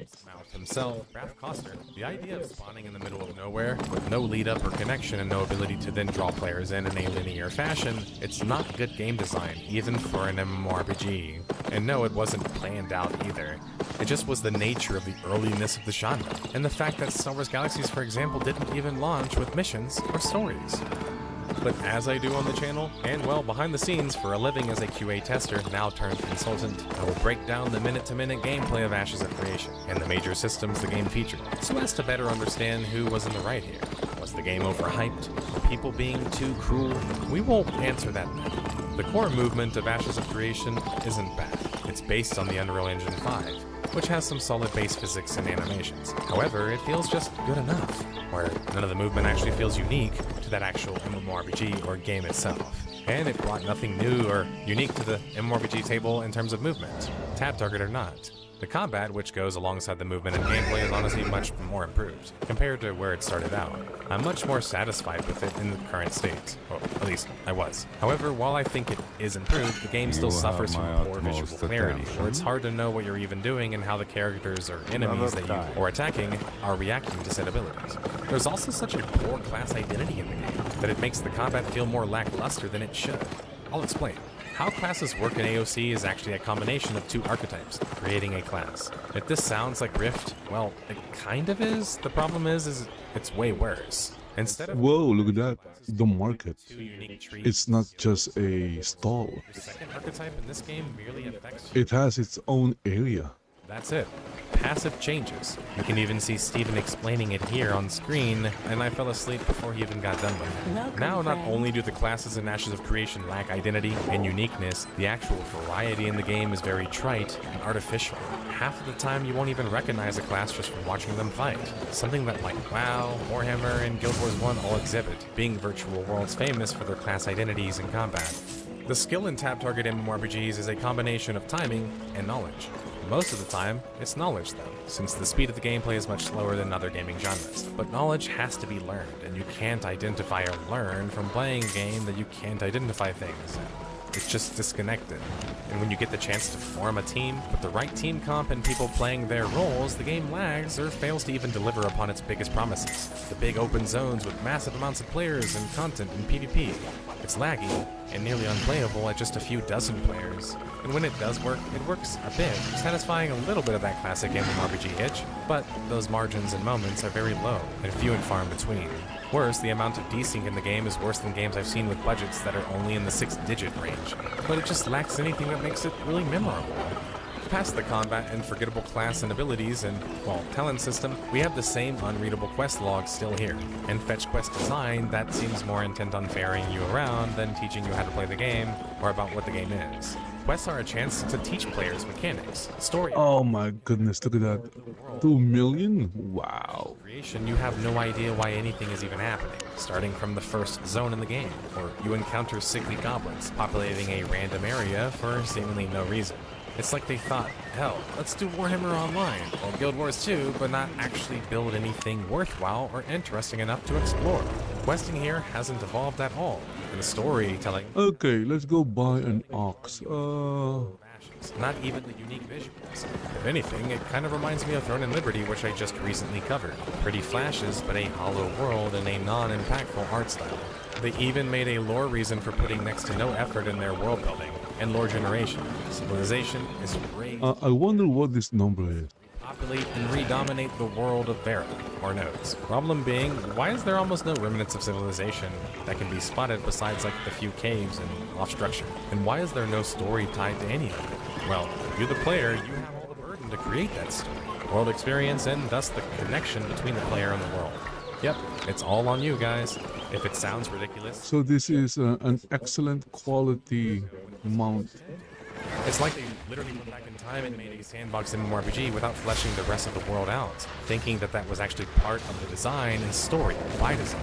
himself, Raph Costner, the idea of spawning in the middle of nowhere with no lead up or connection and no ability to then draw players in a linear fashion, it's not good game design, even for an MMORPG. And no, it wasn't planned out either. It just was the nature of the earliness of the genre, and the fact that Star Wars Galaxies, for example, didn't even launch with missions or stories. But as I do on the channel, and well, behind the scenes for a living as a QA tester, now turned consultant, I will break down the minute-to-minute gameplay of Ashes of Creation, and the major systems the game featured, so as to better understand who was in the right here. Was the game overhyped? Were people being too cruel? We won't answer that now. The core movement of Ashes of Creation isn't bad. It's based on the Unreal Engine 5, which has some solid base physics and animations. However, it feels just good enough, where none of the movement actually feels unique to that actual MMORPG or game itself. And it brought nothing new or unique to the MMORPG table in terms of movement, tab target or not. The combat, which goes alongside the movement and gameplay, is honestly much more improved compared to where it started out. I'm much more satisfied with it in the current state. Well, at least I was. However, while I think it is improved, the game still suffers from poor visual clarity, where it's hard to know what you're even doing and how the characters or enemies that you are attacking are reacting to said abilities. There's also such a poor class identity in the game that it makes the combat feel more lackluster than it should. I'll explain. How classes work in AOC is actually a combination of two archetypes, creating a class. If this sounds like Rift, well, it kind of is. The problem is it's way worse. Instead of Whoa, look at that. The market. two unique trees, It's not just a stall. the second archetype in this game merely affects It has its own area. That's it. Passive changes. You can even see Steven explaining it here on screen, and I fell asleep before he even got done with it. Welcome, Now, not friend. only do the classes in Ashes of Creation lack identity and uniqueness, the actual variety in the game is very trite and artificial. Half of the time, you won't even recognize a class just from watching them fight. Something that like WoW, Warhammer, and Guild Wars 1 all exhibit, being virtual worlds famous for their class identities in combat. The skill in tab target MMORPGs is a combination of timing and knowledge. Most of the time, it's knowledge though, since the speed of the gameplay is much slower than other gaming genres. But knowledge has to be learned, and you can't identify or learn from playing a game that you can't identify things in. It's just disconnected. And when you get the chance to form a team, with the right team comp and people playing their roles, the game lags or fails to even deliver upon its biggest promises. The big open zones with massive amounts of players and content in PvP. It's laggy and nearly unplayable at just a few dozen players. And when it does work, it works a bit, satisfying a little bit of that classic MMORPG itch, but those margins and moments are very low and few and far in between. Worse, the amount of desync in the game is worse than games I've seen with budgets that are only in the 6-digit range, but it just lacks anything that makes it really memorable. Past the combat and forgettable class and abilities and, well, talent system, we have the same unreadable quest log still here, and fetch quest design that seems more intent on ferrying you around than teaching you how to play the game or about what the game is. Quests are a chance to teach players mechanics, story, Oh my goodness, look at that. 2 million? Wow. creation. You have no idea why anything is even happening, starting from the first zone in the game, or you encounter sickly goblins populating a random area for seemingly no reason. It's like they thought, hell, let's do Warhammer Online or Guild Wars 2, but not actually build anything worthwhile or interesting enough to explore. Questing here hasn't evolved at all, and the storytelling, Okay, let's go buy an ox. not even the unique visuals. If anything, it kind of reminds me of Throne and Liberty, which I just recently covered. Pretty flashes, but a hollow world and a non-impactful art style. They even made a lore reason for putting next to no effort in their world building and lore generation. Civilization is raised, I wonder what this number is. populate, and redominate the world of Vera, or nodes. Problem being, why is there almost no remnants of civilization that can be spotted besides like the few caves and off structure? And why is there no story tied to any of it? Well, you the player, you have all the burden to create that story, world experience, and thus the connection between the player and the world. Yep, it's all on you guys. If it sounds ridiculous, So this is an excellent quality mount. it's like they literally went back in time and made a sandbox MMORPG without fleshing the rest of the world out, thinking that that was actually part of the design and story by design.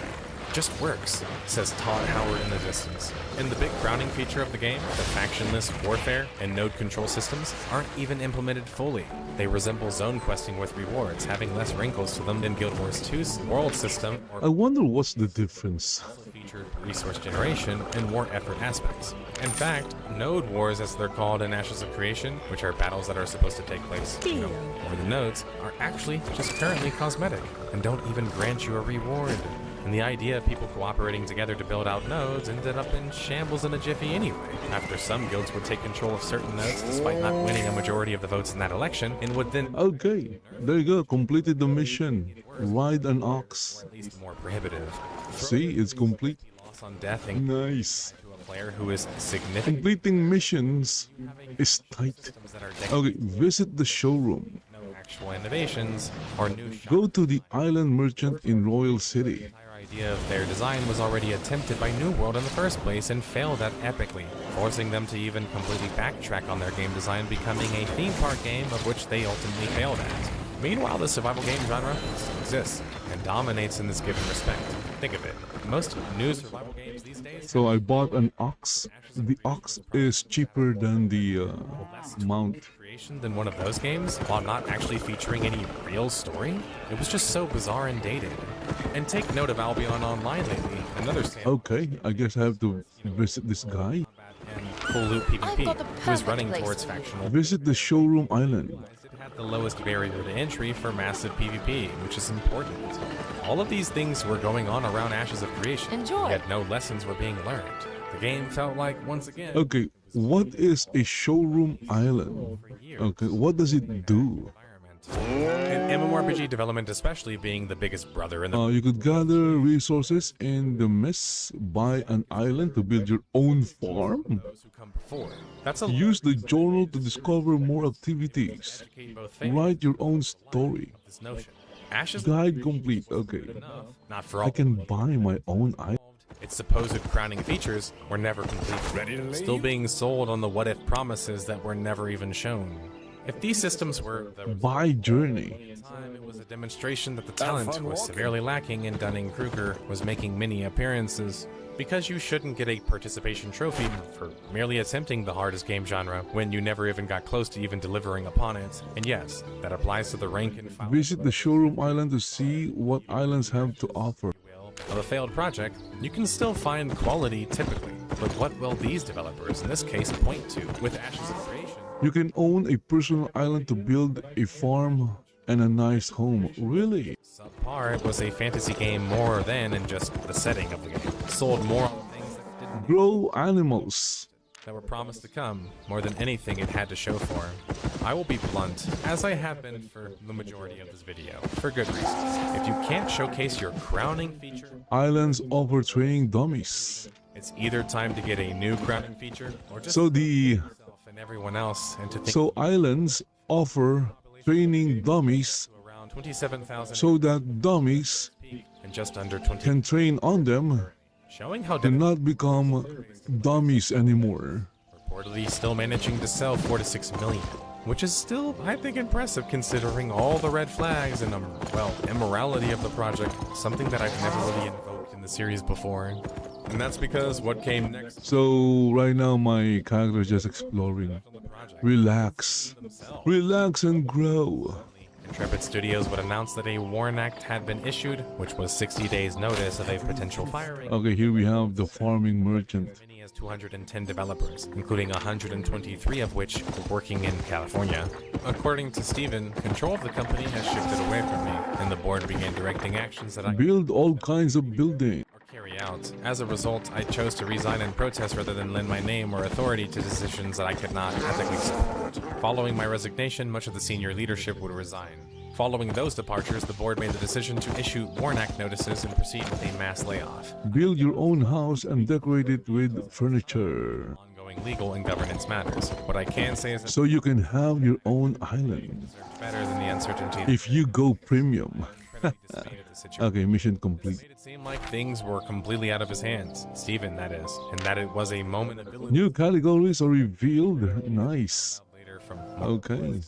Just works, says Todd Howard in the distance. And the big crowning feature of the game, the factionless warfare and node control systems, aren't even implemented fully. They resemble zone questing with rewards, having less wrinkles to them than Guild Wars 2's world system, I or wonder what's the difference. featured resource generation and war effort aspects. In fact, node wars, as they're called in Ashes of Creation, which are battles that are supposed to take place, over the nodes, are actually just currently cosmetic and don't even grant you a reward. And the idea of people cooperating together to build out nodes ended up in shambles in a jiffy anyway, after some guilds would take control of certain nodes despite not winning a majority of the votes in that election, and would then, Okay, there you go. Completed the mission. Ride an ox. or at least more prohibitive. See, it's complete. Loss on death and Nice. to a player who is significant. Completing missions is tight. Systems that are Okay, visit the showroom. no actual innovations or new Go to the island merchant in Royal City. The entire idea of their design was already attempted by New World in the first place and failed at epically, forcing them to even completely backtrack on their game design, becoming a theme park game of which they ultimately failed at. Meanwhile, the survival game genre still exists and dominates in this given respect. Think of it. Most new survival games these days So I bought an ox. The ox is cheaper than the mount. creation than one of those games, while not actually featuring any real story? It was just so bizarre and dated. And take note of Albion Online lately, another Okay, I guess I have to visit this guy. and full loop PvP, who is running towards factional. Visit the showroom island. It had the lowest barrier to entry for massive PvP, which is important. All of these things were going on around Ashes of Creation, Enjoy. yet no lessons were being learned. The game felt like, once again, Okay, what is a showroom island? Okay, what does it do? and MMORPG development especially being the biggest brother in the You could gather resources in the mess, buy an island to build your own farm. those who come before. That's a Use the journal to discover more activities. educate both fans Write your own story. of this notion. Ashes Guide complete. Okay, enough, not for all. I can buy my own island. Its supposed crowning features were never complete, still being sold on the what-if promises that were never even shown. If these systems were the Buy Journey. time, it was a demonstration that the talent was severely lacking and Dunning-Kruger was making many appearances. Because you shouldn't get a participation trophy for merely attempting the hardest game genre when you never even got close to even delivering upon it. And yes, that applies to the rank and file Visit the showroom island to see what islands have to offer. of a failed project. You can still find quality typically, but what will these developers in this case point to with Ashes of Creation? You can own a personal island to build a farm and a nice home. Really? Subpar, it was a fantasy game more than in just the setting of the game. Sold more on things that didn't Grow animals. that were promised to come, more than anything it had to show for. I will be blunt, as I have been for the majority of this video, for good reasons. If you can't showcase your crowning feature, Islands offer training dummies. it's either time to get a new crowning feature, or just So the yourself and everyone else into thinking so islands offer training dummies around 27,000 so that dummies and just under 20, can train on them showing how to not become dummies anymore. reportedly still managing to sell 4 to 6 million, which is still, I think, impressive considering all the red flags and, immorality of the project, something that I've never really invoked in the series before. And that's because what came next So right now my character is just exploring. on the project Relax. themselves. Relax and grow. Intrepid Studios would announce that a Warren Act had been issued, which was 60 days notice of a potential firing. Okay, here we have the farming merchant. As many as 210 developers, including 123 of which were working in California. According to Steven, control of the company has shifted away from me, and the board began directing actions that I Build all kinds of buildings. or carry out. As a result, I chose to resign and protest rather than lend my name or authority to decisions that I could not ethically support. Following my resignation, much of the senior leadership would resign. Following those departures, the board made the decision to issue Warren Act notices and proceed with a mass layoff. Build your own house and decorate it with furniture. Ongoing legal and governance matters. What I can say is that So you can have your own island. deserved better than the uncertainty If you go premium. incredibly dismayed at the situation. Okay, mission complete. Made it seem like things were completely out of his hands, Steven that is, and that it was a moment of ability New categories are revealed. Nice. later from Okay.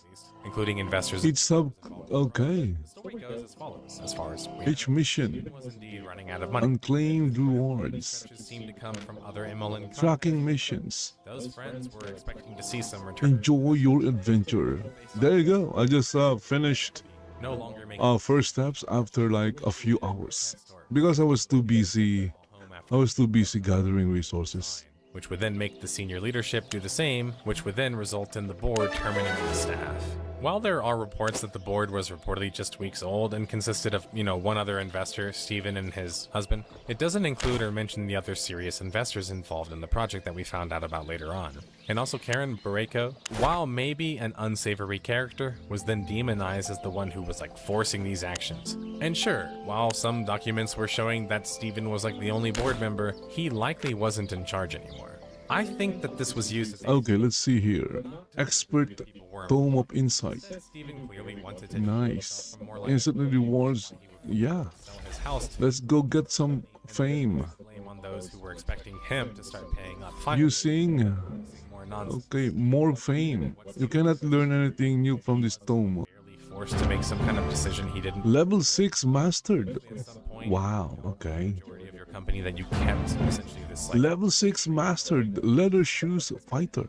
including investors. Each sub. Okay. The story goes as follows, as far as we Each mission. was indeed running out of money. Unclaimed rewards. Just seemed to come from other MLN Tracking missions. Those friends were expecting to see some return. Enjoy your adventure. There you go. I just finished No longer making first steps after like a few hours because I was too busy. home I after, was too busy gathering resources. which would then make the senior leadership do the same, which would then result in the board terminating the staff. While there are reports that the board was reportedly just weeks old and consisted of, one other investor, Steven and his husband, it doesn't include or mention the other serious investors involved in the project that we found out about later on. And also Karen Barreco, while maybe an unsavory character, was then demonized as the one who was forcing these actions. And sure, while some documents were showing that Steven was the only board member, he likely wasn't in charge anymore. I think that this was used as a Okay, let's see here. Expert Tome of Insight. Steven clearly wanted to Nice. more like Instantly rewards. Yeah. sell his house to Let's go get some fame. blame on those who were expecting him to start paying up. Finally, You sing. more nonsense. Okay, more fame. You cannot learn anything new from this tome. Clearly forced to make some kind of decision he didn't. Level 6 mastered. At some point, Wow, okay. majority of your company that you kept essentially this Level 6 mastered. Leather shoes fighter.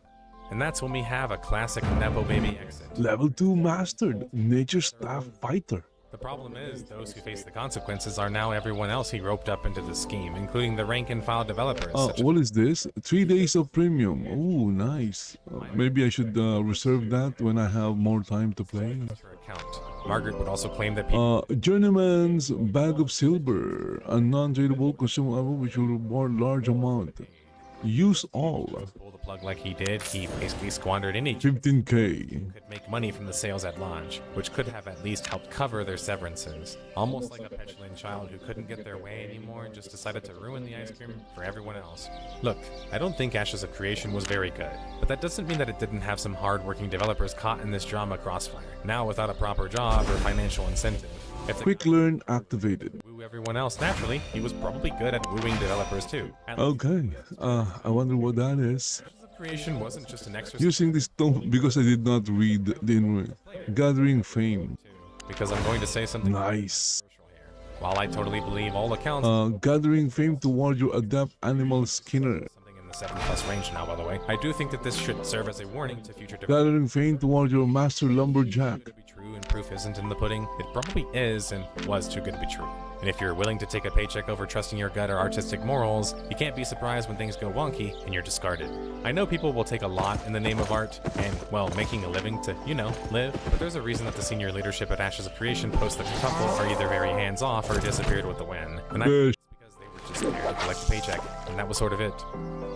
And that's when we have a classic Nepo baby exit. Level 2 mastered, nature staff fighter. The problem is, those who face the consequences are now everyone else he roped up into the scheme, including the rank-and-file developers. What is this? 3 days of premium. Oh, nice. Maybe I should reserve that when I have more time to play. Account. Margaret would also claim that people Journeyman's bag of silver, a non-tradable consumable which will reward large amount. Use all. pull the plug like he did, he basically squandered any 15k. could make money from the sales at launch, which could have at least helped cover their severances. Almost like a petulant child who couldn't get their way anymore and just decided to ruin the ice cream for everyone else. Look, I don't think Ashes of Creation was very good, but that doesn't mean that it didn't have some hard-working developers caught in this drama crossfire, now without a proper job or financial incentive. If Quick learn activated. woo everyone else naturally, he was probably good at wooing developers too. At Okay, I wonder what that is. Ashes of Creation wasn't just an exercise Using this tone because I did not read the inward. Gathering fame. because I'm going to say something Nice. controversial here. While I totally believe all accounts Gathering fame toward your adept animal skinner. something in the 7+ range now, by the way, I do think that this should serve as a warning to future developers. Gathering fame toward your master lumberjack. To be true and proof isn't in the pudding, it probably is and was too good to be true. And if you're willing to take a paycheck over trusting your gut or artistic morals, you can't be surprised when things go wonky and you're discarded. I know people will take a lot in the name of art and, well, making a living to, live, but there's a reason that the senior leadership at Ashes of Creation post that the couple are either very hands-off or disappeared with the win. And I Yes. because they were just there to collect a paycheck, and that was sort of it.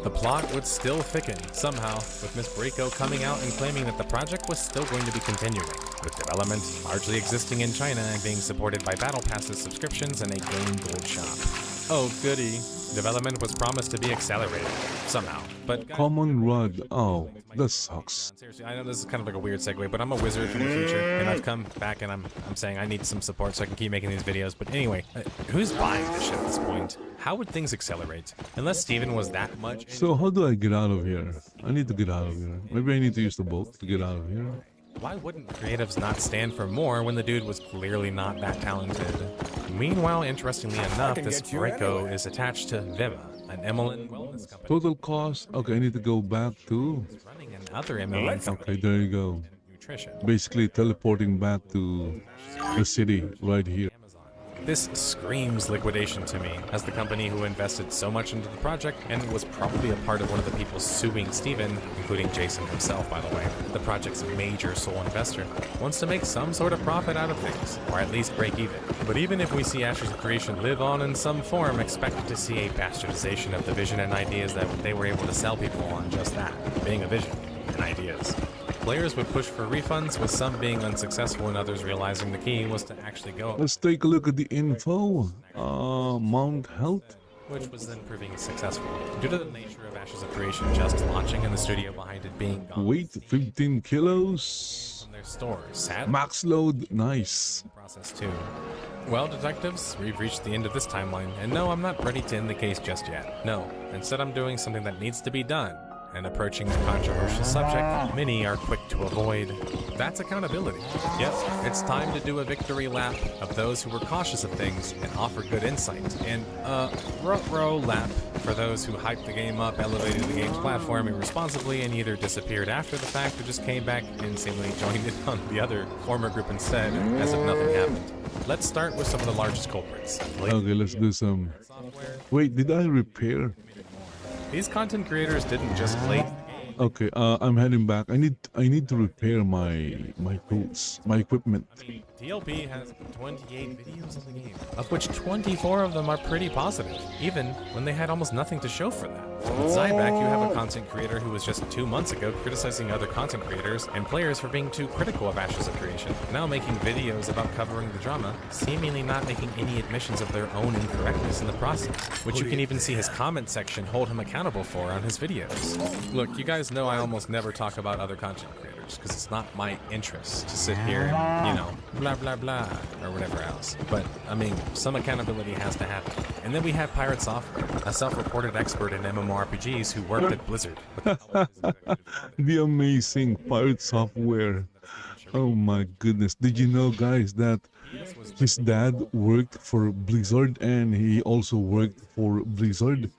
The plot would still thicken, somehow, with Miss Braco coming out and claiming that the project was still going to be continuing, with development largely existing in China and being supported by Battle Passes subscriptions and a game gold shop. Oh goody. Development was promised to be accelerated, somehow, but Common rod. Oh, that sucks. seriously, I know this is kind of like a weird segue, but I'm a wizard from the future, and I've come back and I'm saying I need some support so I can keep making these videos. But anyway, who's buying this shit at this point? How would things accelerate? Unless Steven was that much. So how do I get out of here? I need to get out of here. Maybe I need to use the boat to get out of here. Why wouldn't creatives not stand for more when the dude was clearly not that talented? Meanwhile, interestingly enough, this Braco is attached to Vima, an MLM wellness company. Total cost. Okay, I need to go back to. Running another MLM company. Okay, there you go. Nutrition. Basically teleporting back to the city right here. This screams liquidation to me, as the company who invested so much into the project and was probably a part of one of the people suing Steven, including Jason himself, by the way, the project's major sole investor, wants to make some sort of profit out of things, or at least break even. But even if we see Ashes of Creation live on in some form, expect to see a bastardization of the vision and ideas that they were able to sell people on just that, being a vision and ideas. Players would push for refunds, with some being unsuccessful and others realizing the key was to actually go, Let's take a look at the info. Mount Health. which was then proving successful. Due to the nature of Ashes of Creation just launching and the studio behind it being gone Weight 15 kilos. from their stores, sad Max load. Nice. process too. Well, detectives, we've reached the end of this timeline, and no, I'm not ready to end the case just yet. No, instead I'm doing something that needs to be done, and approaching a controversial subject many are quick to avoid. That's accountability. Yep, it's time to do a victory lap of those who were cautious of things and offer good insight, and row lap for those who hyped the game up, elevated the game's platform irresponsibly, and either disappeared after the fact or just came back and insanely joined it on the other former group instead, as if nothing happened. Let's start with some of the largest culprits. Okay, let's do some. Software. Wait, did I repair? These content creators didn't just play the game. Okay, I'm heading back. I need to repair my tools, my equipment. DLP has 28 videos of the game, of which 24 of them are pretty positive, even when they had almost nothing to show for them. With Zyback, you have a content creator who was just 2 months ago criticizing other content creators and players for being too critical of Ashes of Creation, now making videos about covering the drama, seemingly not making any admissions of their own incorrectness in the process, which you can even see his comment section hold him accountable for on his videos. Look, you guys know I almost never talk about other content creators, because it's not my interest to sit here and, blah blah blah, or whatever else. But, I mean, some accountability has to happen. And then we have Pirate Software, a self-reported expert in MMORPGs who worked at Blizzard. The amazing Pirate Software. Oh my goodness. Did you know, guys, that his dad worked for Blizzard and he also worked for Blizzard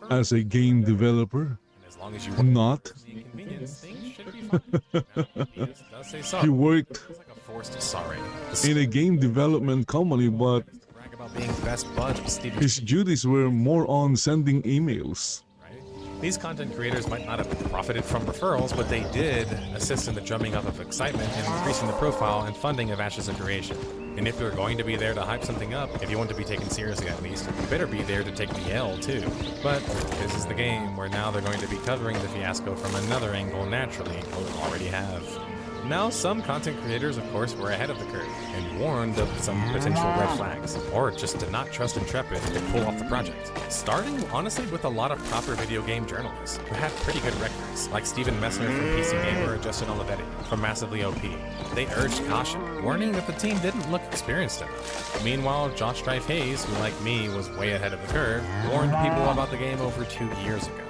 as a game developer? long as you Not. the inconvenience, things should be fine. Now, PS does say sorry. He worked It's like a forced sorry. in a game development company, but Brag about being best buds with Steven. his duties were more on sending emails. Right? These content creators might not have profited from referrals, but they did assist in the drumming up of excitement and increasing the profile and funding of Ashes of Creation. And if you're going to be there to hype something up, if you want to be taken seriously at least, you better be there to take the L too. But this is the game where now they're going to be covering the fiasco from another angle naturally, or already have. Now, some content creators, of course, were ahead of the curve and warned of some potential red flags, or just did not trust Intrepid to pull off the project. Starting, honestly, with a lot of proper video game journalists who had pretty good records, like Steven Messner from PC Gamer or Justin Olivetti from Massively OP. They urged caution, warning that the team didn't look experienced enough. Meanwhile, Josh Strife Hayes, who like me was way ahead of the curve, warned people about the game over 2 years ago.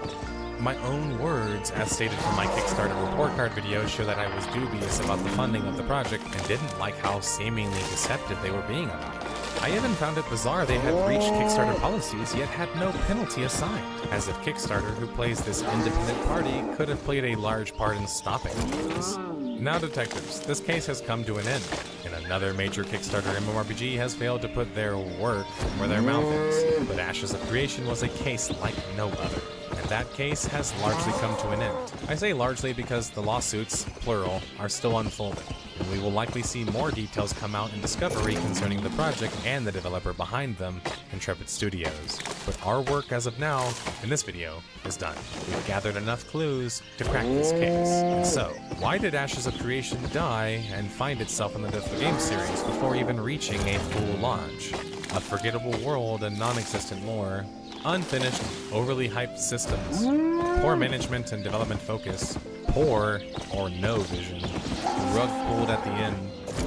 My own words, as stated from my Kickstarter report card video, show that I was dubious about the funding of the project and didn't like how seemingly deceptive they were being about it. I even found it bizarre they had breached Kickstarter policies yet had no penalty assigned, as if Kickstarter, who plays this independent party, could have played a large part in stopping this. Now, detectives, this case has come to an end, and another major Kickstarter MMORPG has failed to put their work where their mouth is. But Ashes of Creation was a case like no other. That case has largely come to an end. I say largely because the lawsuits, plural, are still unfolding, and we will likely see more details come out in discovery concerning the project and the developer behind them, Intrepid Studios. But our work as of now, in this video, is done. We've gathered enough clues to crack this case. And so, why did Ashes of Creation die and find itself in the Death of the Game series before even reaching a full launch? A forgettable world and non-existent lore, unfinished, overly hyped systems, poor management and development focus, poor or no vision, rug pulled at the end,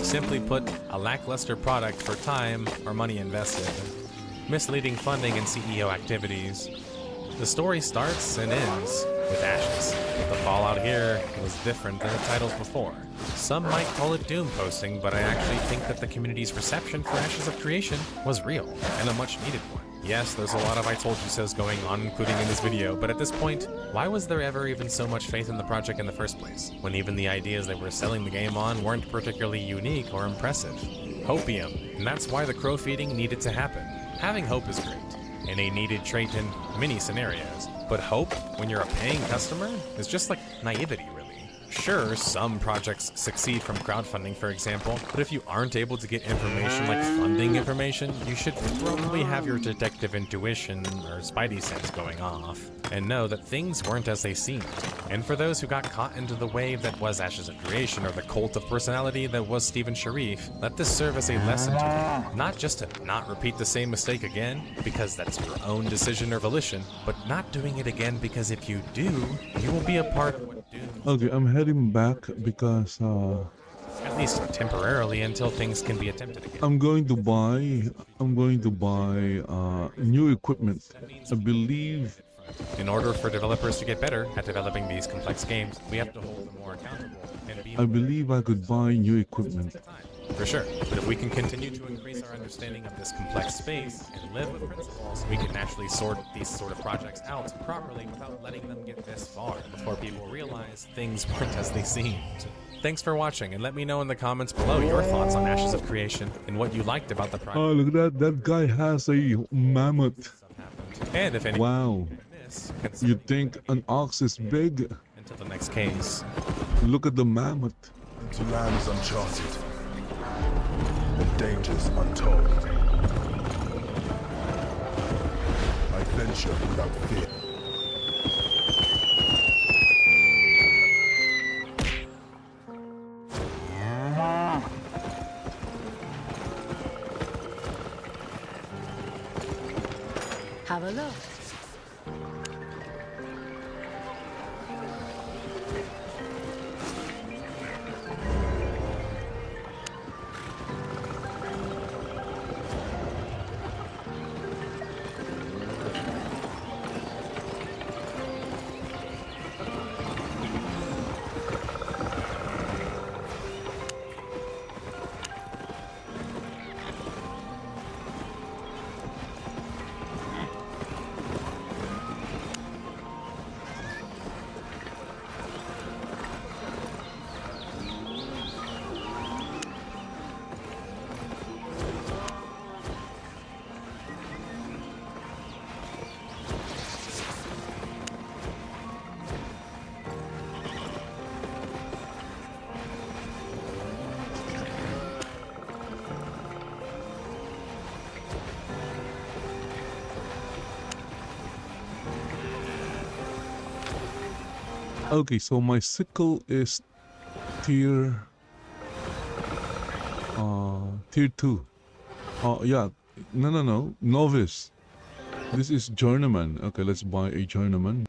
simply put, a lackluster product for time or money invested, misleading funding and CEO activities. The story starts and ends with Ashes. The fallout here was different than the titles before. Some might call it doom posting, but I actually think that the community's reception for Ashes of Creation was real, and a much needed one. Yes, there's a lot of I told you so's going on, including in this video, but at this point, why was there ever even so much faith in the project in the first place, when even the ideas they were selling the game on weren't particularly unique or impressive? Hopium, and that's why the crow feeding needed to happen. Having hope is great, and a needed trait in many scenarios, but hope, when you're a paying customer, is just like naivety, really. Sure, some projects succeed from crowdfunding, for example, but if you aren't able to get information like funding information, you should probably have your detective intuition or spidey sense going off, and know that things weren't as they seemed. And for those who got caught into the wave that was Ashes of Creation or the cult of personality that was Steven Sharif, let this serve as a lesson to you. Not just to not repeat the same mistake again, because that's your own decision or volition, but not doing it again because if you do, you will be a part of what dooms. Okay, I'm heading back because At least temporarily until things can be attempted again. I'm going to buy new equipment. I believe In order for developers to get better at developing these complex games, we have to hold them more accountable and be I believe I could buy new equipment. For sure, but if we can continue to increase our understanding of this complex space and live with principles, we can naturally sort these sort of projects out properly without letting them get this far before people realize things weren't as they seemed. Thanks for watching, and let me know in the comments below your thoughts on Ashes of Creation and what you liked about the project. Oh, look at that. That guy has a mammoth. And if any Wow. miss, You think an ox is big? until the next case. Look at the mammoth. To lands uncharted, and dangers untold. I venture without fear. Have a look. Okay, so my sickle is tier tier 2. Yeah. No. Novice. This is Journeyman. Okay, let's buy a Journeyman.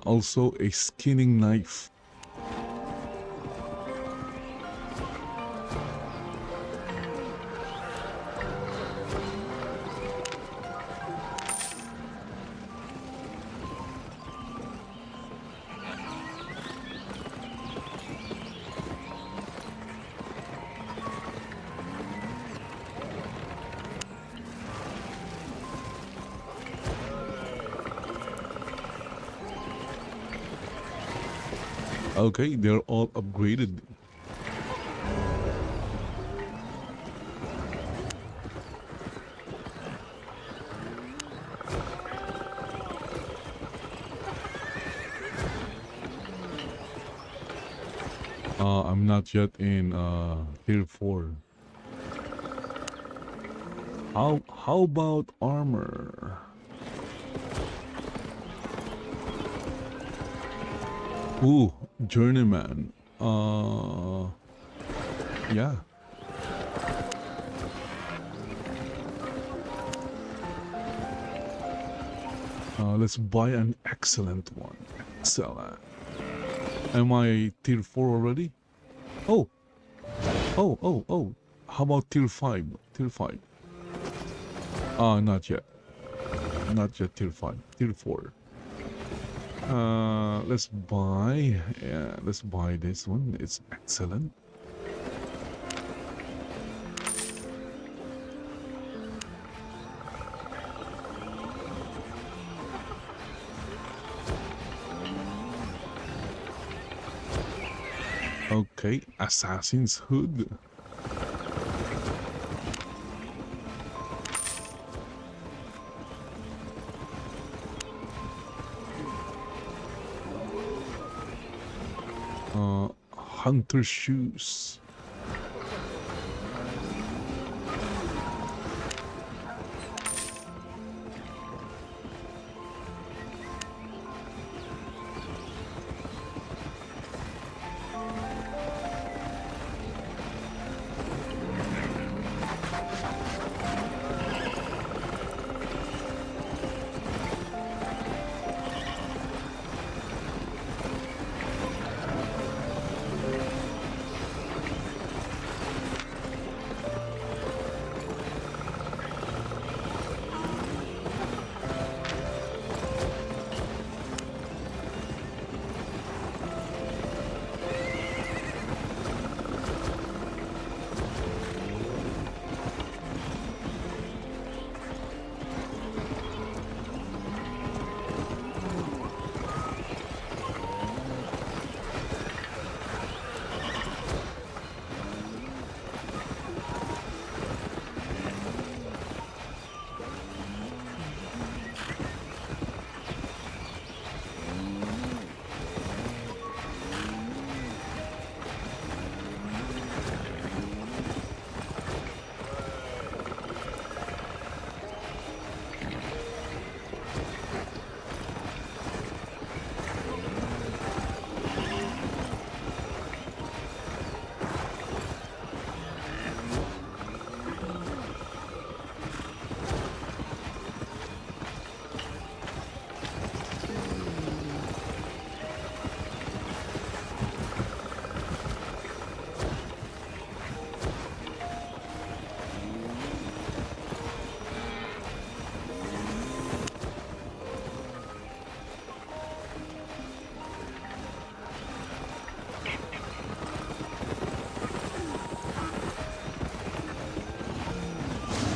Also a skinning knife. Okay, they're all upgraded. I'm not yet in tier 4. How about armor? Ooh, Journeyman. Yeah. Let's buy an excellent one. Excellent. Am I tier 4 already? Oh. Oh. How about tier 5? Tier 5. Not yet. Not yet tier 5. Tier 4. Let's buy this one. It's excellent. Okay, Assassin's Hood. Hunter shoes.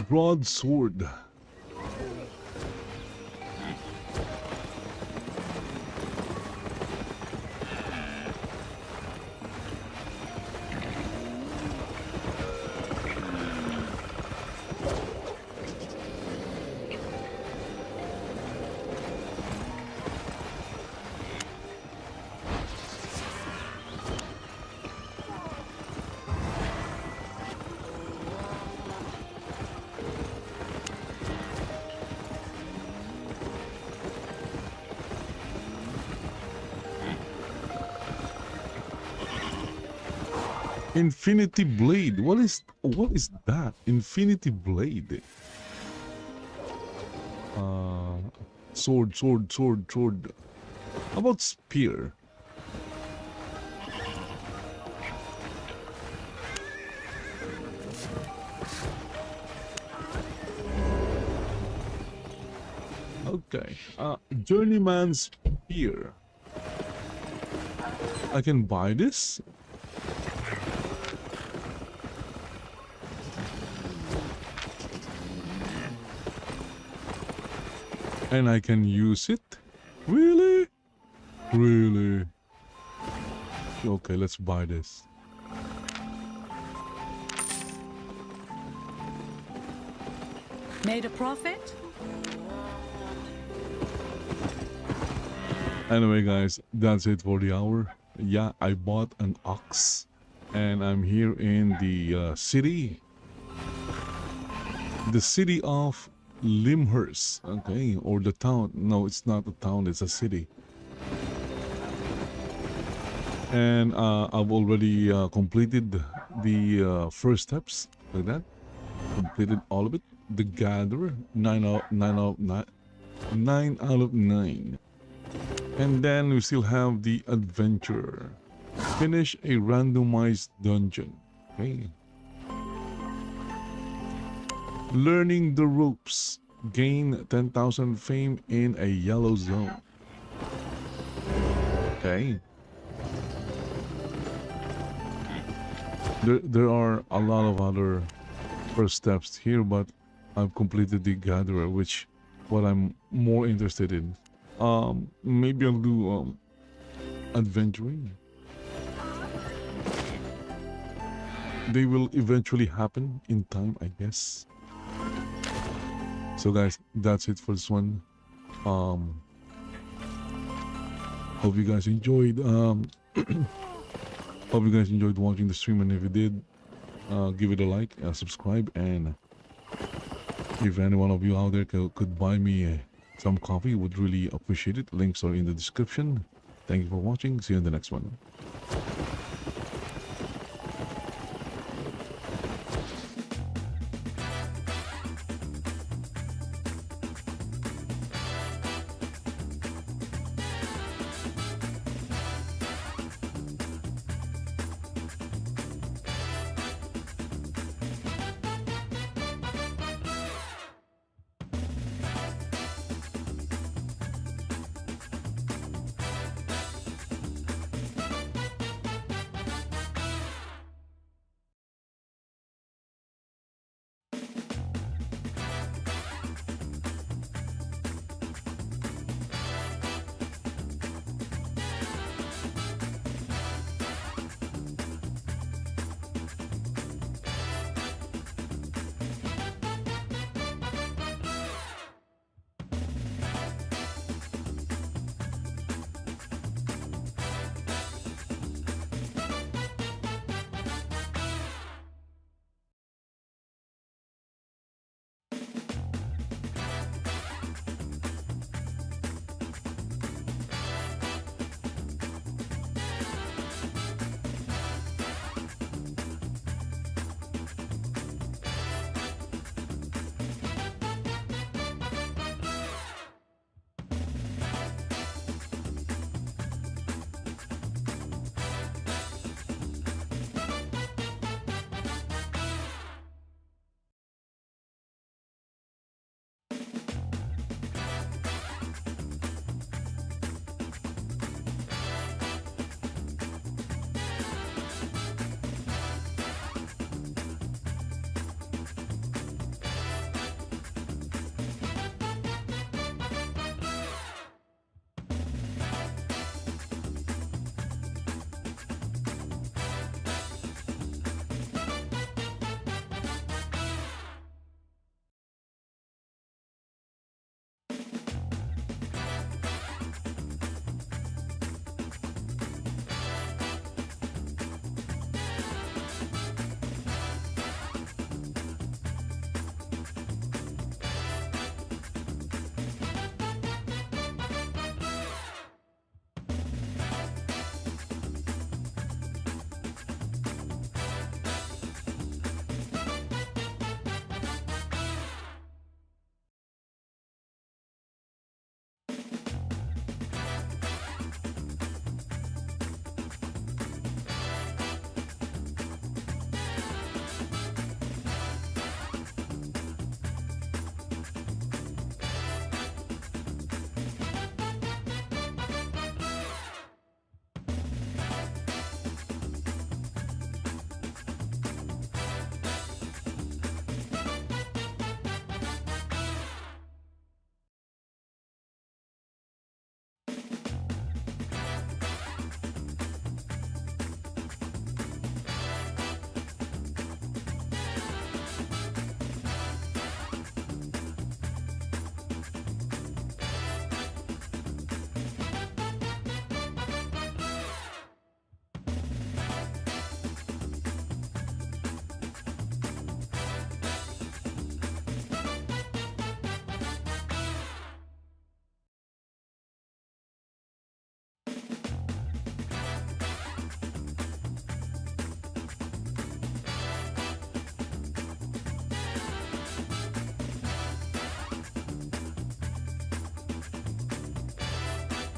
Broadsword. Infinity Blade. What is that? Infinity Blade. Sword. How about spear? Okay. Journeyman spear. I can buy this? And I can use it? Really? Really? Okay, let's buy this. Made a profit? Anyway, guys, that's it for the hour. Yeah, I bought an ox. And I'm here in the city. The city of Lymhurst, okay, or the town. No, it's not a town, it's a city. And I've already completed the first steps, like that. Completed all of it. The gatherer, 9 out of 9. And then we still have the adventurer. Finish a randomized dungeon. Okay. Learning the ropes. Gain 10,000 fame in a yellow zone. Okay. There are a lot of other first steps here, but I've completed the gatherer, which what I'm more interested in. Maybe I'll do adventuring. They will eventually happen in time, I guess. So guys, that's it for this one. Hope you guys enjoyed. Hope you guys enjoyed watching the stream, and if you did, give it a like, subscribe, and if any one of you out there could buy me some coffee, would really appreciate it. Links are in the description. Thank you for watching. See you in the next one.